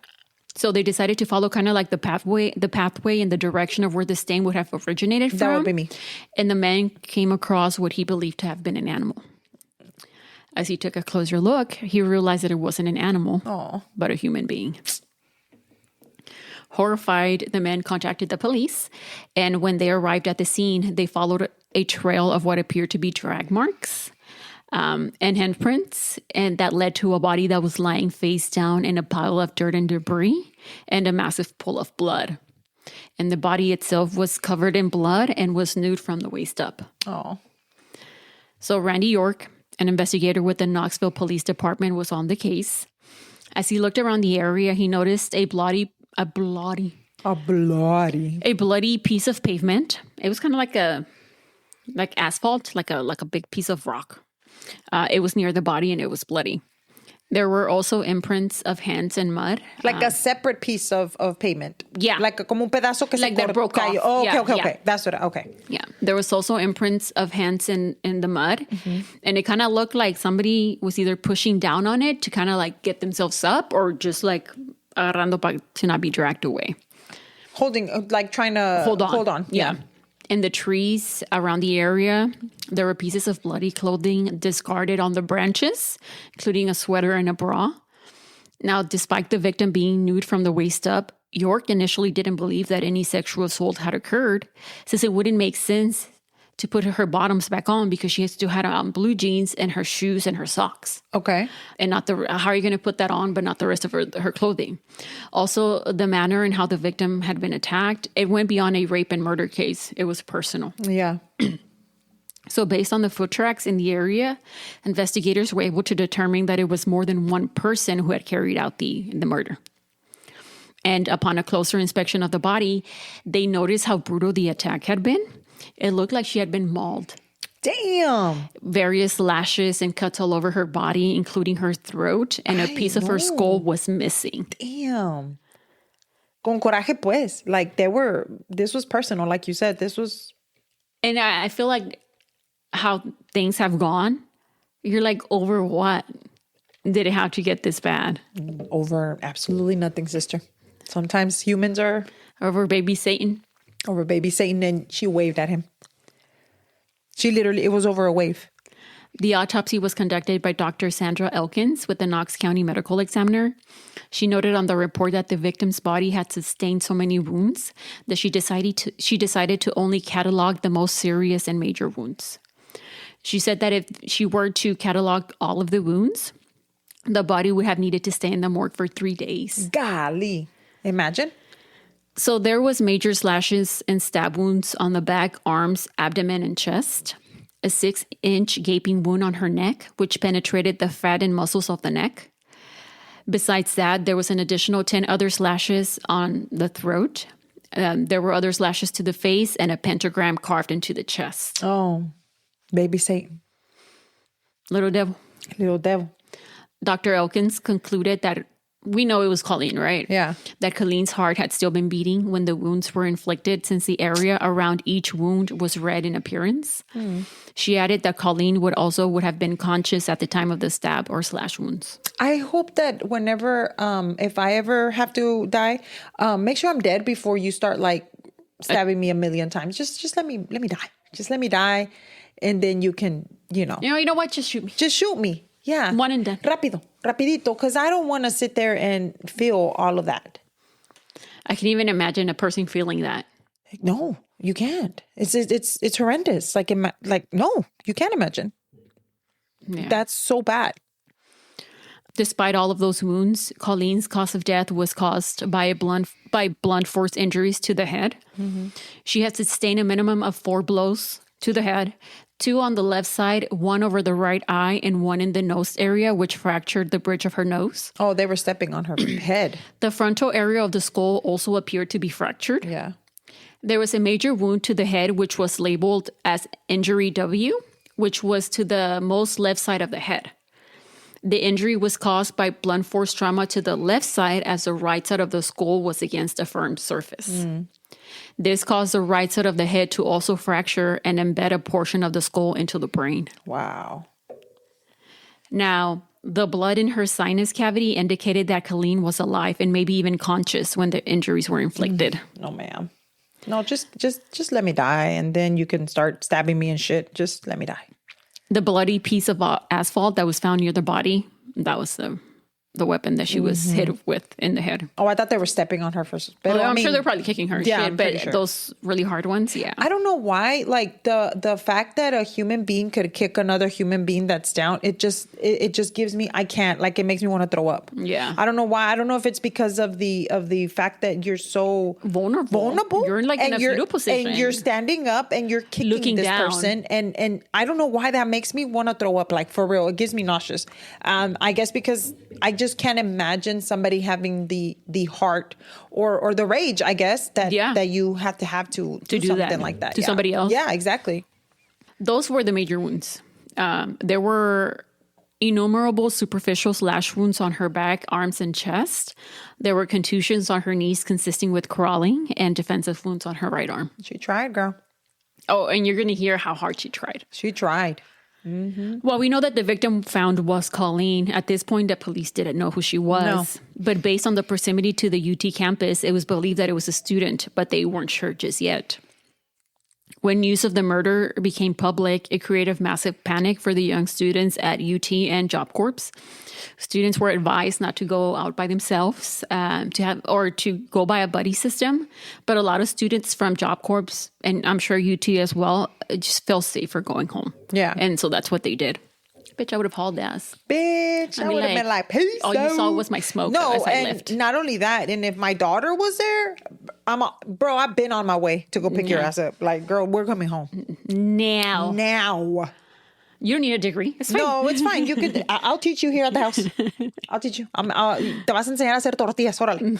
So they decided to follow kind of like the pathway in the direction of where the stain would have originated from. That would be me. And the man came across what he believed to have been an animal. As he took a closer look, he realized that it wasn't an animal, but a human being. Horrified, the man contacted the police. And when they arrived at the scene, they followed a trail of what appeared to be drag marks and handprints, and that led to a body that was lying face down in a pile of dirt and debris and a massive pool of blood. And the body itself was covered in blood and was nude from the waist up. Oh. So Randy York, an investigator with the Knoxville Police Department, was on the case. As he looked around the area, he noticed a bloody piece of pavement. It was kind of like asphalt, like a big piece of rock. It was near the body and it was bloody. There were also imprints of hands in mud. Like a separate piece of pavement. Yeah. Like como un pedazo que like that broke off. Oh, okay. That's what, okay. Yeah. There was also imprints of hands in the mud. Mm-hmm. And it kind of looked like somebody was either pushing down on it to kind of like get themselves up or just like agarrando to not be dragged away. Holding, like trying to hold on. Yeah. In the trees around the area, there were pieces of bloody clothing discarded on the branches, including a sweater and a bra. Now, despite the victim being nude from the waist up, York initially didn't believe that any sexual assault had occurred, since it wouldn't make sense to put her bottoms back on because she still had on blue jeans and her shoes and her socks. Okay. And how are you going to put that on, but not the rest of her clothing? Also, the manner and how the victim had been attacked, it went beyond a rape and murder case. It was personal. Yeah. So based on the foot tracks in the area, investigators were able to determine that it was more than one person who had carried out the murder. And upon a closer inspection of the body, they noticed how brutal the attack had been. It looked like she had been mauled. Damn. Various lashes and cuts all over her body, including her throat, and a piece of her skull was missing. Damn. Con coraje, pues. Like, this was personal, like you said. This was... And I feel like how things have gone, you're like, over what did it have to get this bad? Over absolutely nothing, sister. Sometimes humans are... Over baby Satan. Over baby Satan, and she waved at him. It was over a wave. The autopsy was conducted by Dr. Sandra Elkins with the Knox County Medical Examiner. She noted on the report that the victim's body had sustained so many wounds that she decided to only catalog the most serious and major wounds. She said that if she were to catalog all of the wounds, the body would have needed to stay in the morgue for 3 days. Golly. Imagine. So there was major slashes and stab wounds on the back, arms, abdomen, and chest. A 6-inch gaping wound on her neck, which penetrated the fat and muscles of the neck. Besides that, there was an additional 10 other slashes on the throat. There were other slashes to the face and a pentagram carved into the chest. Oh, baby Satan. Little devil. Little devil. Dr. Elkins concluded that we know it was Colleen, right? Yeah. That Colleen's heart had still been beating when the wounds were inflicted, since the area around each wound was red in appearance. She added that Colleen would have been conscious at the time of the stab or slash wounds. I hope that whenever, if I ever have to die, make sure I'm dead before you start like stabbing me a million times. Just let me die. Just let me die, and then you can, You know what? Just shoot me. Just shoot me. Yeah. One and done. Rapidito, because I don't want to sit there and feel all of that. I can even imagine a person feeling that. No, you can't. It's horrendous. Like no, you can't imagine. Yeah. That's so bad. Despite all of those wounds, Colleen's cause of death was caused by blunt force injuries to the head. Mm-hmm. She had sustained a minimum of 4 blows to the head 2 on the left side, 1 over the right eye, and 1 in the nose area, which fractured the bridge of her nose. Oh, they were stepping on her head. The frontal area of the skull also appeared to be fractured. Yeah. There was a major wound to the head, which was labeled as injury W, which was to the most left side of the head. The injury was caused by blunt force trauma to the left side, as the right side of the skull was against a firm surface. This caused the right side of the head to also fracture and embed a portion of the skull into the brain. Wow. Now, the blood in her sinus cavity indicated that Colleen was alive and maybe even conscious when the injuries were inflicted. No, ma'am. No, just let me die, and then you can start stabbing me and shit. Just let me die. The bloody piece of asphalt that was found near the body, that was the weapon that she was hit with in the head. Oh, I thought they were stepping on her first. But I'm sure they're probably kicking her yeah, shit, but those really hard ones, yeah. I don't know why, like the fact that a human being could kick another human being that's down, it just gives me, I can't, like, it makes me want to throw up. Yeah. I don't know why. I don't know if it's because of the fact that you're so vulnerable. You're like in a fetal position. And you're standing up and you're kicking looking this down. person. And I don't know why that makes me want to throw up, like, for real. It gives me nauseous. I guess because I just can't imagine somebody having the heart or the rage, I guess, that you have to do something that like that to somebody else. Yeah, exactly. Those were the major wounds. There were innumerable superficial slash wounds on her back, arms, and chest. There were contusions on her knees consisting with crawling, and defensive wounds on her right arm. She tried, girl. Oh, and you're going to hear how hard she tried. She tried. Well, we know that the victim found was Colleen. At this point, the police didn't know who she was. No. But based on the proximity to the UT campus, it was believed that it was a student, but they weren't sure just yet. When news of the murder became public, it created massive panic for the young students at UT and Job Corps. Students were advised not to go out by themselves, to go by a buddy system. But a lot of students from Job Corps, and I'm sure UT as well, just felt safer going home. Yeah. And so that's what they did. Bitch, I would have hauled ass. Bitch, I would have been like, peace. All you saw was my smoke as I left. Not only that, and if my daughter was there, I've been on my way to go pick your ass up. Like, girl, we're coming home. Now. You don't need a degree. It's fine. No, it's fine. You could. I'll teach you here at the house. I'll teach you. Te vas a enseñar a hacer tortillas. Órale.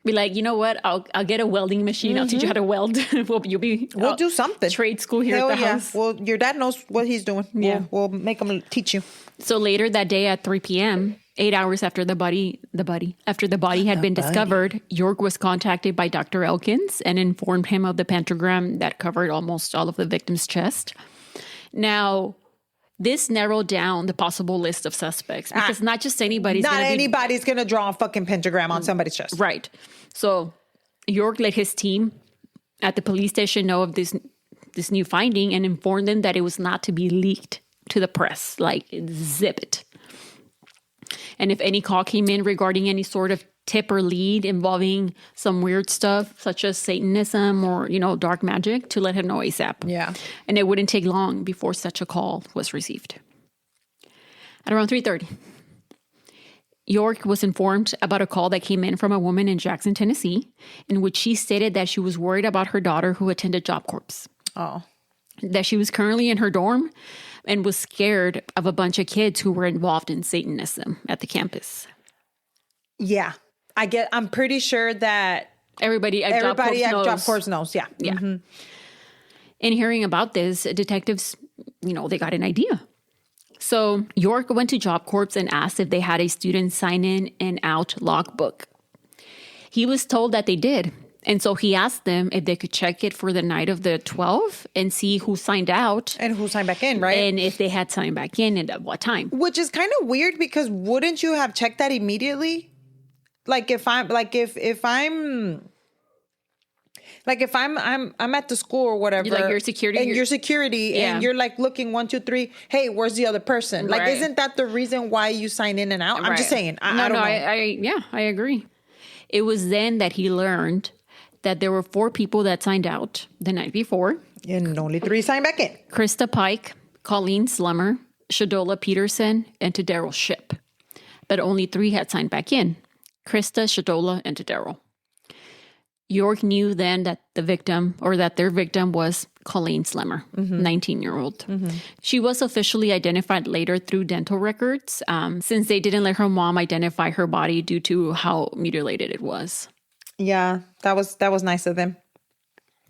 Be like, you know what? I'll get a welding machine. I'll teach you how to weld. We'll do something. Trade school here at the house. Well, your dad knows what he's doing. Yeah. We'll make him teach you. So later that day at 3 p.m., 8 hours after the body had been discovered, York was contacted by Dr. Elkins and informed him of the pentagram that covered almost all of the victim's chest. Now, this narrowed down the possible list of suspects because not just anybody's going to draw a fucking pentagram on somebody's chest. Right. So York let his team at the police station know of this new finding and informed them that it was not to be leaked to the press. Like, zip it. And if any call came in regarding any sort of tip or lead involving some weird stuff, such as Satanism or, dark magic, to let him know ASAP. Yeah. And it wouldn't take long before such a call was received. At around 3:30, York was informed about a call that came in from a woman in Jackson, Tennessee, in which she stated that she was worried about her daughter who attended Job Corps. Oh. That she was currently in her dorm and was scared of a bunch of kids who were involved in Satanism at the campus. Yeah. I'm pretty sure that everybody at Job Corps knows. Yeah. Yeah. Mm-hmm. In hearing about this, detectives, they got an idea. So York went to Job Corps and asked if they had a student sign in and out logbook. He was told that they did. And so he asked them if they could check it for the night of the 12th and see who signed out. And who signed back in, right? And if they had signed back in and at what time. Which is kind of weird because wouldn't you have checked that immediately? I'm at the school or whatever. You're like your security. And your security. Yeah. And you're like looking 1, 2, 3. Hey, where's the other person? Like, right. Isn't that the reason why you sign in and out? Right. I'm just saying. I don't know. I agree. It was then that he learned that there were 4 people that signed out the night before. And only 3 signed back in. Christa Pike, Colleen Slummer, Shadola Peterson, and Tadaryl Shipp. But only 3 had signed back in. Christa, Shadola, and Tadaryl. York knew then that their victim was Colleen Slemmer, 19-year-old. She was officially identified later through dental records, since they didn't let her mom identify her body due to how mutilated it was. Yeah, that was nice of them.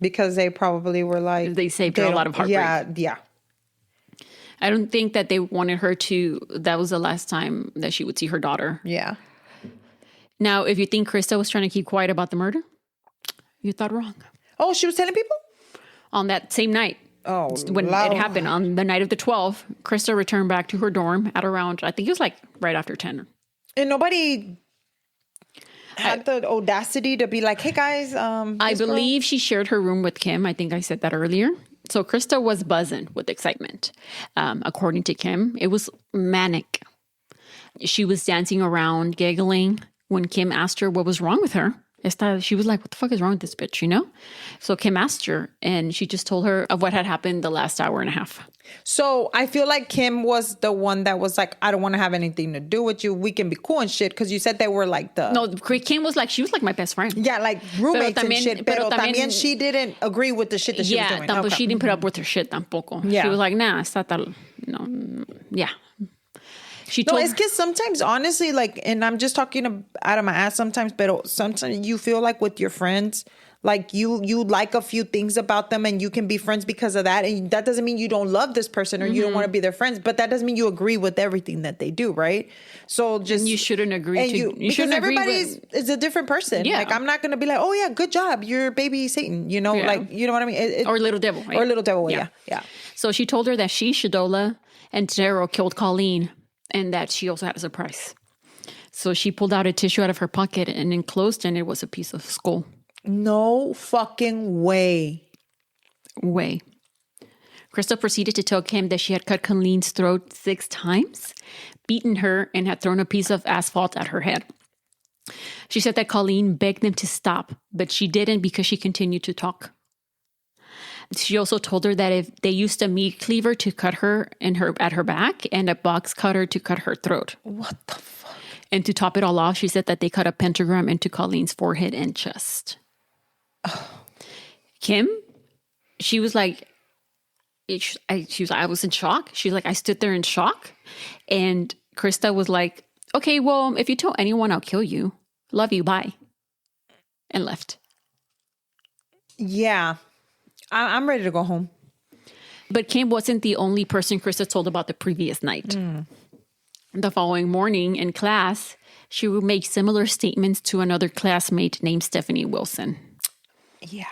Because they probably were like... They saved her a lot of heartbreak. Yeah. I don't think that they wanted her to... That was the last time that she would see her daughter. Yeah. Now, if you think Christa was trying to keep quiet about the murder, you thought wrong. Oh, she was telling people? On that same night. Oh, when it happened, on the night of the 12th, Christa returned back to her dorm at around, I think it was like right after 10. And nobody had the audacity to be like, hey guys, I believe she shared her room with Kim. I think I said that earlier. So Christa was buzzing with excitement. According to Kim, it was manic. She was dancing around, giggling. When Kim asked her what was wrong with her, she was like, what the fuck is wrong with this bitch, you know? So Kim asked her, and she just told her of what had happened the last hour and a half. So I feel like Kim was the one that was like, I don't want to have anything to do with you. We can be cool and shit. Because you said they were like the... No, Kim was like, she was like my best friend. Yeah, like roommates and shit. Pero también she didn't agree with the shit that she was doing. Yeah, she didn't put up with her shit tampoco. Yeah. She was like, nah, está tal... No, yeah. It's because sometimes, honestly, like, and I'm just talking out of my ass sometimes, but sometimes you feel like with your friends, like you like a few things about them and you can be friends because of that. And that doesn't mean you don't love this person or you don't want to be their friends, but that doesn't mean you agree with everything that they do, right? So just... And you shouldn't agree to... because everybody is a different person. Yeah. Like, I'm not going to be like, oh yeah, good job. You're baby Satan, you know? Yeah. Like, you know what I mean? Or little devil, right? Or little devil, yeah. So she told her that she, Shadola, and Tadaryl killed Colleen, and that she also had a surprise. So she pulled out a tissue out of her pocket and enclosed in it was a piece of skull. No fucking way. Christa proceeded to tell Kim that she had cut Colleen's throat 6 times, beaten her, and had thrown a piece of asphalt at her head. She said that Colleen begged them to stop, but she didn't because she continued to talk. She also told her that if they used a meat cleaver to cut her at her back and a box cutter to cut her throat. What the fuck? And to top it all off, she said that they cut a pentagram into Colleen's forehead and chest. Kim, she was like, I was in shock. She's like, I stood there in shock. And Christa was like, okay, well, if you tell anyone, I'll kill you. Love you, bye. And left. Yeah. I'm ready to go home. But Kim wasn't the only person Christa told about the previous night. The following morning in class, she would make similar statements to another classmate named Stephanie Wilson. Yeah.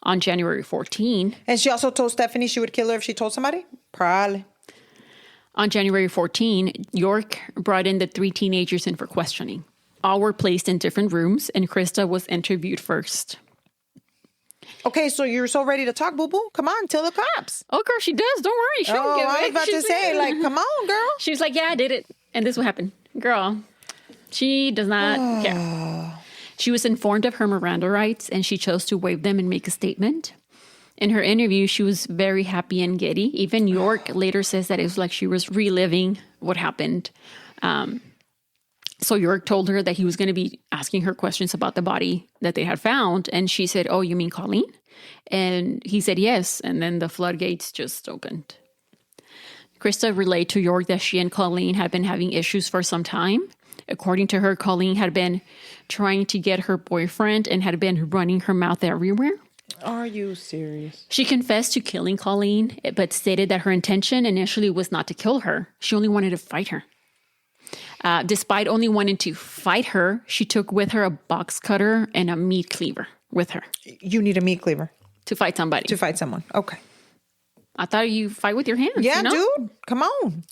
On January 14. And she also told Stephanie she would kill her if she told somebody? Probably. On January 14, York brought in the 3 teenagers in for questioning. All were placed in different rooms, and Christa was interviewed first. Okay, so you're so ready to talk, boo-boo? Come on, tell the cops. Oh, girl, she does. Don't worry. She don't give I was about to say, like, come on, girl. She was like, yeah, I did it. And this will happen. Girl, she does not care. She was informed of her Miranda rights, and she chose to waive them and make a statement. In her interview, she was very happy and giddy. Even York later says that it was like she was reliving what happened. So York told her that he was going to be asking her questions about the body that they had found. And she said, oh, you mean Colleen? And he said, yes. And then the floodgates just opened. Christa relayed to York that she and Colleen had been having issues for some time. According to her, Colleen had been trying to get her boyfriend and had been running her mouth everywhere. Are you serious? She confessed to killing Colleen, but stated that her intention initially was not to kill her. She only wanted to fight her. Despite only wanting to fight her, she took with her a box cutter and a meat cleaver with her. You need a meat cleaver? To fight somebody. To fight someone. Okay. I thought you fight with your hands. Yeah, you know? dude. Come on.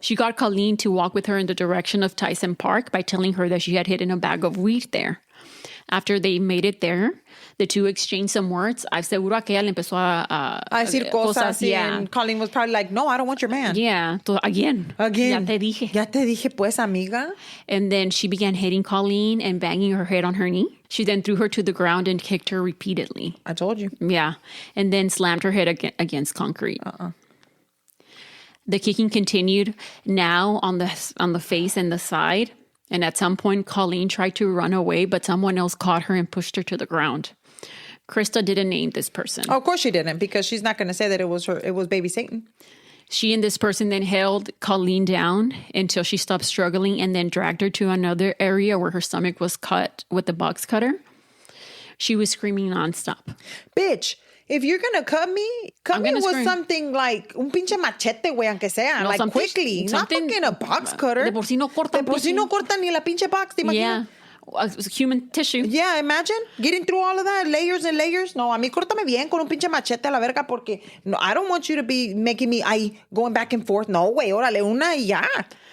She got Colleen to walk with her in the direction of Tyson Park by telling her that she had hidden a bag of weed there. After they made it there, the two exchanged some words. I'm seguro que ella le empezó a decir cosas. Yeah. And Colleen was probably like, no, I don't want your man. Yeah. So again. Ya te dije. Ya te dije, pues, amiga. And then she began hitting Colleen and banging her head on her knee. She then threw her to the ground and kicked her repeatedly. I told you. Yeah. And then slammed her head against concrete. The kicking continued now on the face and the side. And at some point, Colleen tried to run away, but someone else caught her and pushed her to the ground. Christa didn't name this person. Oh, of course she didn't, because she's not going to say that it was her. It was baby Satan. She and this person then held Colleen down until she stopped struggling and then dragged her to another area where her stomach was cut with the box cutter. She was screaming nonstop. Bitch, if you're going to cut me with something like un pinche machete, güey, aunque sea. No, like quickly. Not fucking a box cutter. De por sí no cortan. De por sí no cortan ni la pinche box. ¿Te imaginas? Yeah. Human tissue. Yeah, imagine getting through all of that, layers and layers. No, a mí córtame bien con un pinche machete a la verga, porque no, I don't want you to be making me going back and forth. No, güey, órale, una y ya.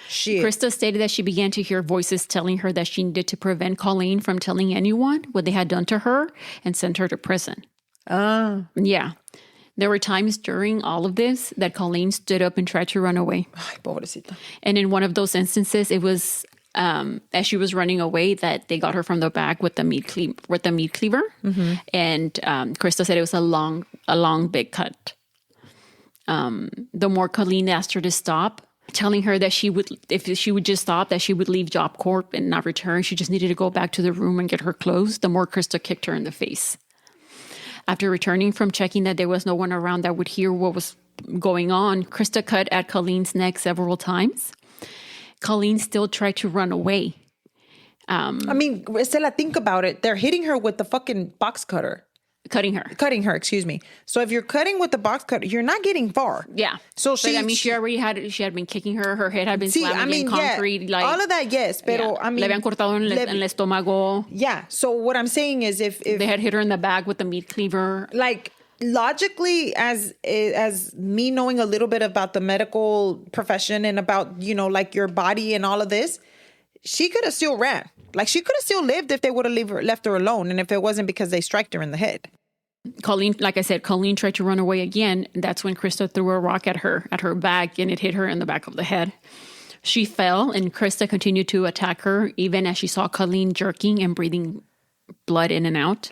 Shit. Christa stated that she began to hear voices telling her that she needed to prevent Colleen from telling anyone what they had done to her and send her to prison. Yeah. There were times during all of this that Colleen stood up and tried to run away. Ay, pobrecita. And in one of those instances, it was as she was running away that they got her from the back with the meat cleaver. Mm-hmm. And Christa said it was a long, big cut. The more Colleen asked her to stop, telling her that if she would just stop, that she would leave Job Corp and not return. She just needed to go back to the room and get her clothes. The more Christa kicked her in the face. After returning from checking that there was no one around that would hear what was going on, Christa cut at Colleen's neck several times. Colleen still tried to run away. I mean, Estela, think about it. They're hitting her with the fucking box cutter. Cutting her, excuse me. So if you're cutting with the box cutter, you're not getting far. Yeah. So she had been kicking her. Her head had been slamming in concrete. Yeah, like, all of that, yes. Pero, I mean, le habían cortado en el estómago. Yeah. So what I'm saying is if they had hit her in the back with the meat cleaver. Like, logically, as me knowing a little bit about the medical profession and about, like your body and all of this, she could have still ran. Like, she could have still lived if they would have left her alone, and if it wasn't because they striked her in the head. Colleen, like I said, Colleen tried to run away again. That's when Christa threw a rock at her back, and it hit her in the back of the head. She fell, and Christa continued to attack her, even as she saw Colleen jerking and breathing blood in and out.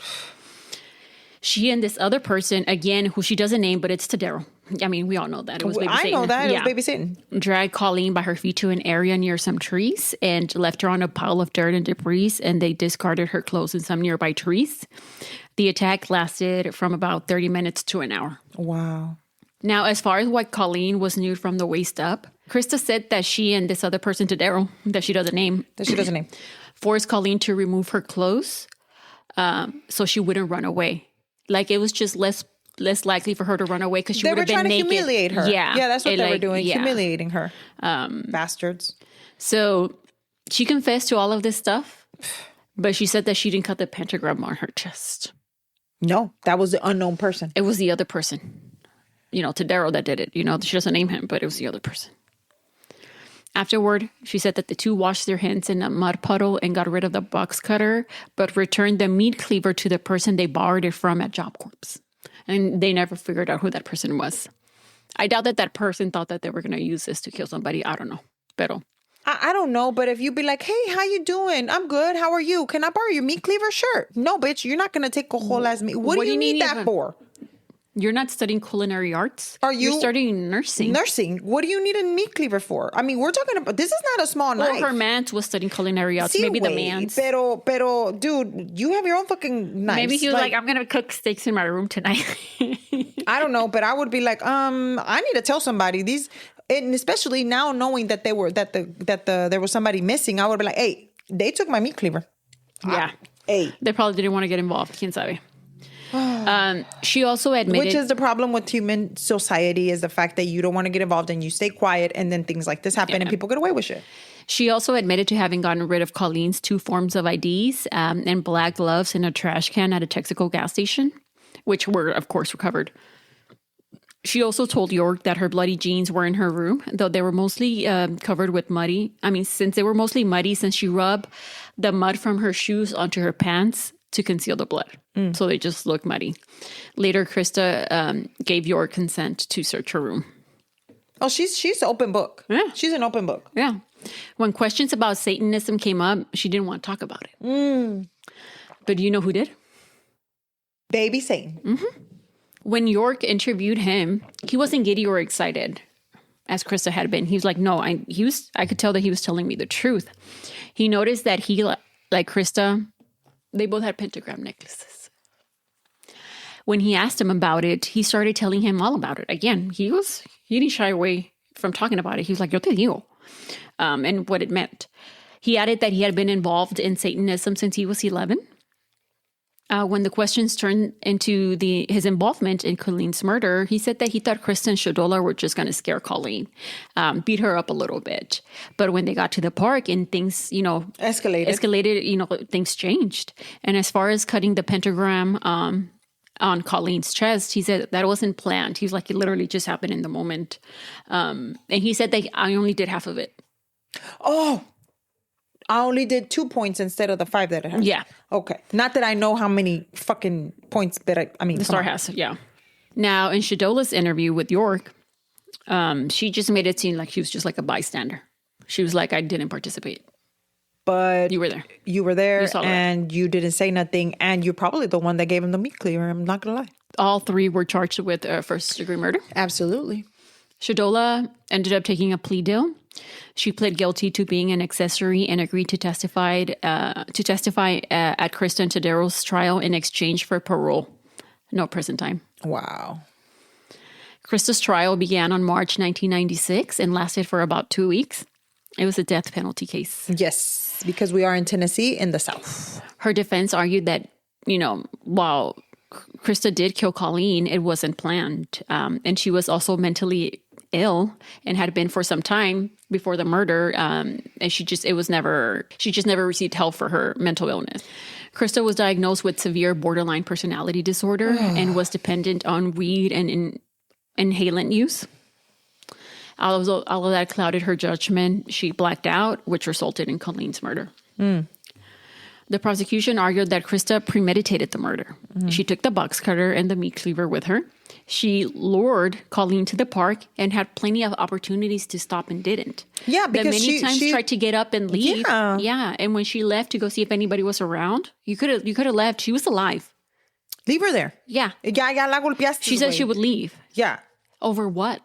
She and this other person, again, who she doesn't name, but it's Tadaryl. I mean, we all know that. It was baby Satan. I know that. It was baby Satan. Dragged Colleen by her feet to an area near some trees and left her on a pile of dirt and debris, and they discarded her clothes in some nearby trees. The attack lasted from about 30 minutes to an hour. Wow. Now, as far as what Colleen was nude from the waist up, Christa said that she and this other person, Tadaryl, that she doesn't name, forced Colleen to remove her clothes so she wouldn't run away. Like, it was just less likely for her to run away because she would have been naked. They were trying to humiliate her. Yeah, that's what they were doing, humiliating her. Bastards. So she confessed to all of this stuff, but she said that she didn't cut the pentagram on her chest. No, that was the unknown person. It was the other person. Tadaryl that did it. She doesn't name him, but it was the other person. Afterward, she said that the two washed their hands in a mud puddle and got rid of the box cutter, but returned the meat cleaver to the person they borrowed it from at Job Corps. And they never figured out who that person was. I doubt that person thought that they were going to use this to kill somebody. I don't know. Pero I don't know, but if you'd be like, hey, how you doing? I'm good. How are you? Can I borrow your meat cleaver? Sure. No, bitch, you're not going to take a whole ass meat. What do you need that for? You're not studying culinary arts? You're studying nursing. Nursing. What do you need a meat cleaver for? I mean, we're talking about, this is not a small knife. Well, her man's was studying culinary arts. Maybe the man's. Pero, dude, you have your own fucking knife. Maybe he was like, I'm going to cook steaks in my room tonight. I don't know, but I would be like, I need to tell somebody these, and especially now knowing that there was somebody missing, I would be like, hey, they took my meat cleaver. Yeah. Hey. They probably didn't want to get involved. Quien sabe. She also admitted... Which is the problem with human society, is the fact that you don't want to get involved and you stay quiet, and then things like this happen and people get away with shit. She also admitted to having gotten rid of Colleen's 2 forms of IDs and black gloves in a trash can at a Texaco gas station, which were, of course, recovered. She also told York that her bloody jeans were in her room, though they were mostly covered with muddy. I mean, since they were mostly muddy, since she rubbed the mud from her shoes onto her pants to conceal the blood. So they just look muddy. Later, Christa gave York consent to search her room. Oh, she's an open book. Yeah. She's an open book. Yeah. When questions about Satanism came up, she didn't want to talk about it. But do you know who did? Baby Satan. Mm-hmm. When York interviewed him, he wasn't giddy or excited. as Christa had been. He was like, no, I could tell that he was telling me the truth. He noticed that he, like Christa, they both had pentagram necklaces. When he asked him about it, he started telling him all about it. Again, he didn't shy away from talking about it. He was like, yo te digo, and what it meant. He added that he had been involved in Satanism since he was 11. When the questions turned into his involvement in Colleen's murder, he said that he thought Christa and Shadola were just going to scare Colleen, beat her up a little bit. But when they got to the park and things, escalated, things changed. And as far as cutting the pentagram on Colleen's chest, he said that wasn't planned. He was like, it literally just happened in the moment. And he said that I only did half of it. Oh, I only did 2 points instead of the 5 that it has. Yeah. Okay. Not that I know how many fucking points, but I mean, the star has, yeah. Now, in Shadola's interview with York, she just made it seem like she was just like a bystander. She was like, I didn't participate. But you were there. You were there, you and you didn't say nothing, and you're probably the one that gave him the meat cleaver. I'm not gonna lie. All 3 were charged with first-degree murder. Absolutely. Shadola ended up taking a plea deal. She pled guilty to being an accessory and agreed to testify at Christa and Tadaryl's trial in exchange for parole. No prison time. Wow. Christa's trial began on March 1996 and lasted for about 2 weeks. It was a death penalty case. Yes, because we are in Tennessee in the South. Her defense argued that, while Christa did kill Colleen, it wasn't planned. And she was also mentally ill and had been for some time before the murder. And she just never received help for her mental illness. Christa was diagnosed with severe borderline personality disorder and was dependent on weed and inhalant use. All of that clouded her judgment. She blacked out, which resulted in Colleen's murder. The prosecution argued that Christa premeditated the murder. She took the box cutter and the meat cleaver with her. She lured Colleen to the park and had plenty of opportunities to stop and didn't. Yeah, because many times she tried to get up and leave. Yeah. And when she left to go see if anybody was around, you could have left. She was alive. Leave her there. Yeah. Ya la golpeaste. She said she would leave. Yeah. Over what?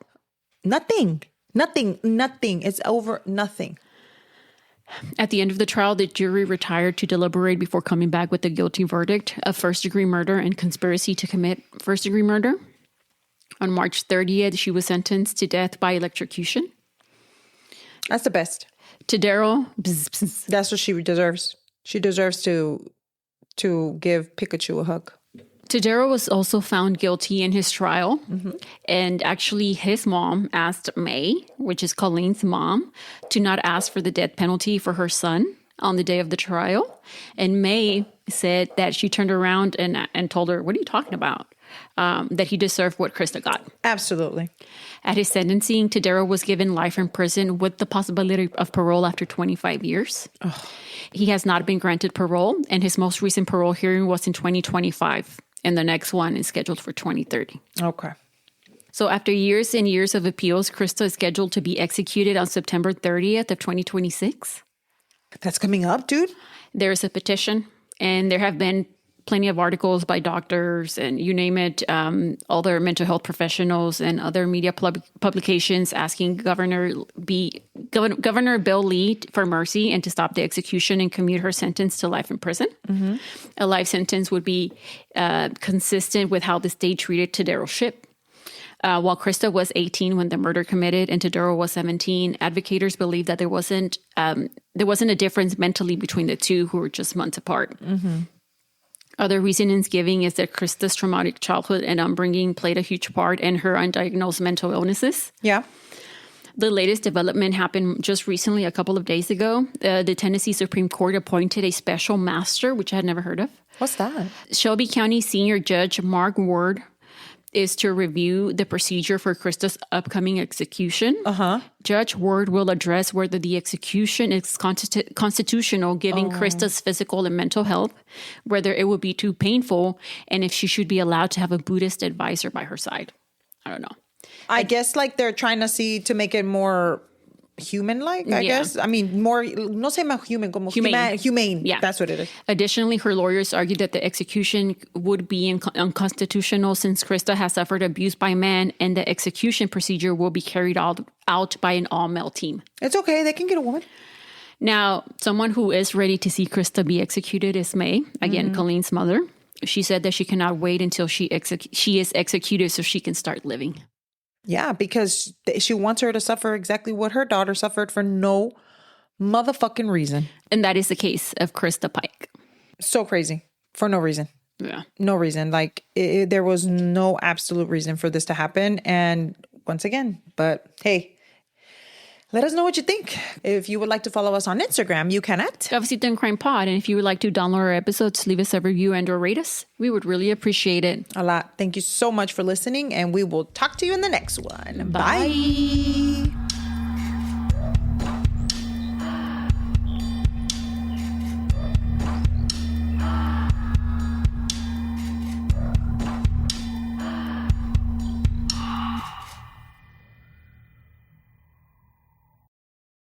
Nothing. It's over nothing. At the end of the trial, the jury retired to deliberate before coming back with a guilty verdict of first-degree murder and conspiracy to commit first-degree murder. On March 30th, she was sentenced to death by electrocution. That's the best. Tadaryl. That's what she deserves. She deserves to give Pikachu a hug. Tadaryl was also found guilty in his trial. And actually, his mom asked May, which is Colleen's mom, to not ask for the death penalty for her son on the day of the trial. And May said that she turned around and told her, what are you talking about? That he deserved what Christa got. Absolutely. At his sentencing, Tadaryl was given life in prison with the possibility of parole after 25 years. He has not been granted parole, and his most recent parole hearing was in 2025. And the next one is scheduled for 2030. Okay. So after years and years of appeals, Christa is scheduled to be executed on September 30th of 2026. That's coming up, dude. There is a petition, and there have been plenty of articles by doctors and you name it, other mental health professionals and other media publications asking Governor Bill Lee for mercy and to stop the execution and commute her sentence to life in prison. A life sentence would be consistent with how the state treated Tadaryl Shipp. While Christa was 18 when the murder committed and Tadaryl was 17, advocators believe that there wasn't a difference mentally between the two, who were just months apart. Other reasonings giving is that Christa's traumatic childhood and upbringing played a huge part in her undiagnosed mental illnesses. Yeah. The latest development happened just recently, a couple of days ago. The Tennessee Supreme Court appointed a special master, which I had never heard of. What's that? Shelby County Senior Judge Mark Ward is to review the procedure for Christa's upcoming execution. Judge Ward will address whether the execution is constitutional, given Christa's physical and mental health, whether it would be too painful, and if she should be allowed to have a Buddhist advisor by her side. I don't know. I guess like they're trying to make it more human-like, I guess. I mean, more, no say más human, como humane. Yeah. That's what it is. Additionally, her lawyers argued that the execution would be unconstitutional since Christa has suffered abuse by men, and the execution procedure will be carried out by an all-male team. It's okay. They can get a woman. Now, someone who is ready to see Christa be executed is May, again, Colleen's mother. She said that she cannot wait until she is executed so she can start living. Yeah, because she wants her to suffer exactly what her daughter suffered for no motherfucking reason. And that is the case of Christa Pike. So crazy. For no reason. Yeah. No reason. Like, there was no absolute reason for this to happen. And once again, but hey, let us know what you think. If you would like to follow us on Instagram, you can at Cafecito and Crime Pod. And if you would like to download our episodes, leave us a review and or rate us. We would really appreciate it. a lot. Thank you so much for listening, and we will talk to you in the next one. Bye.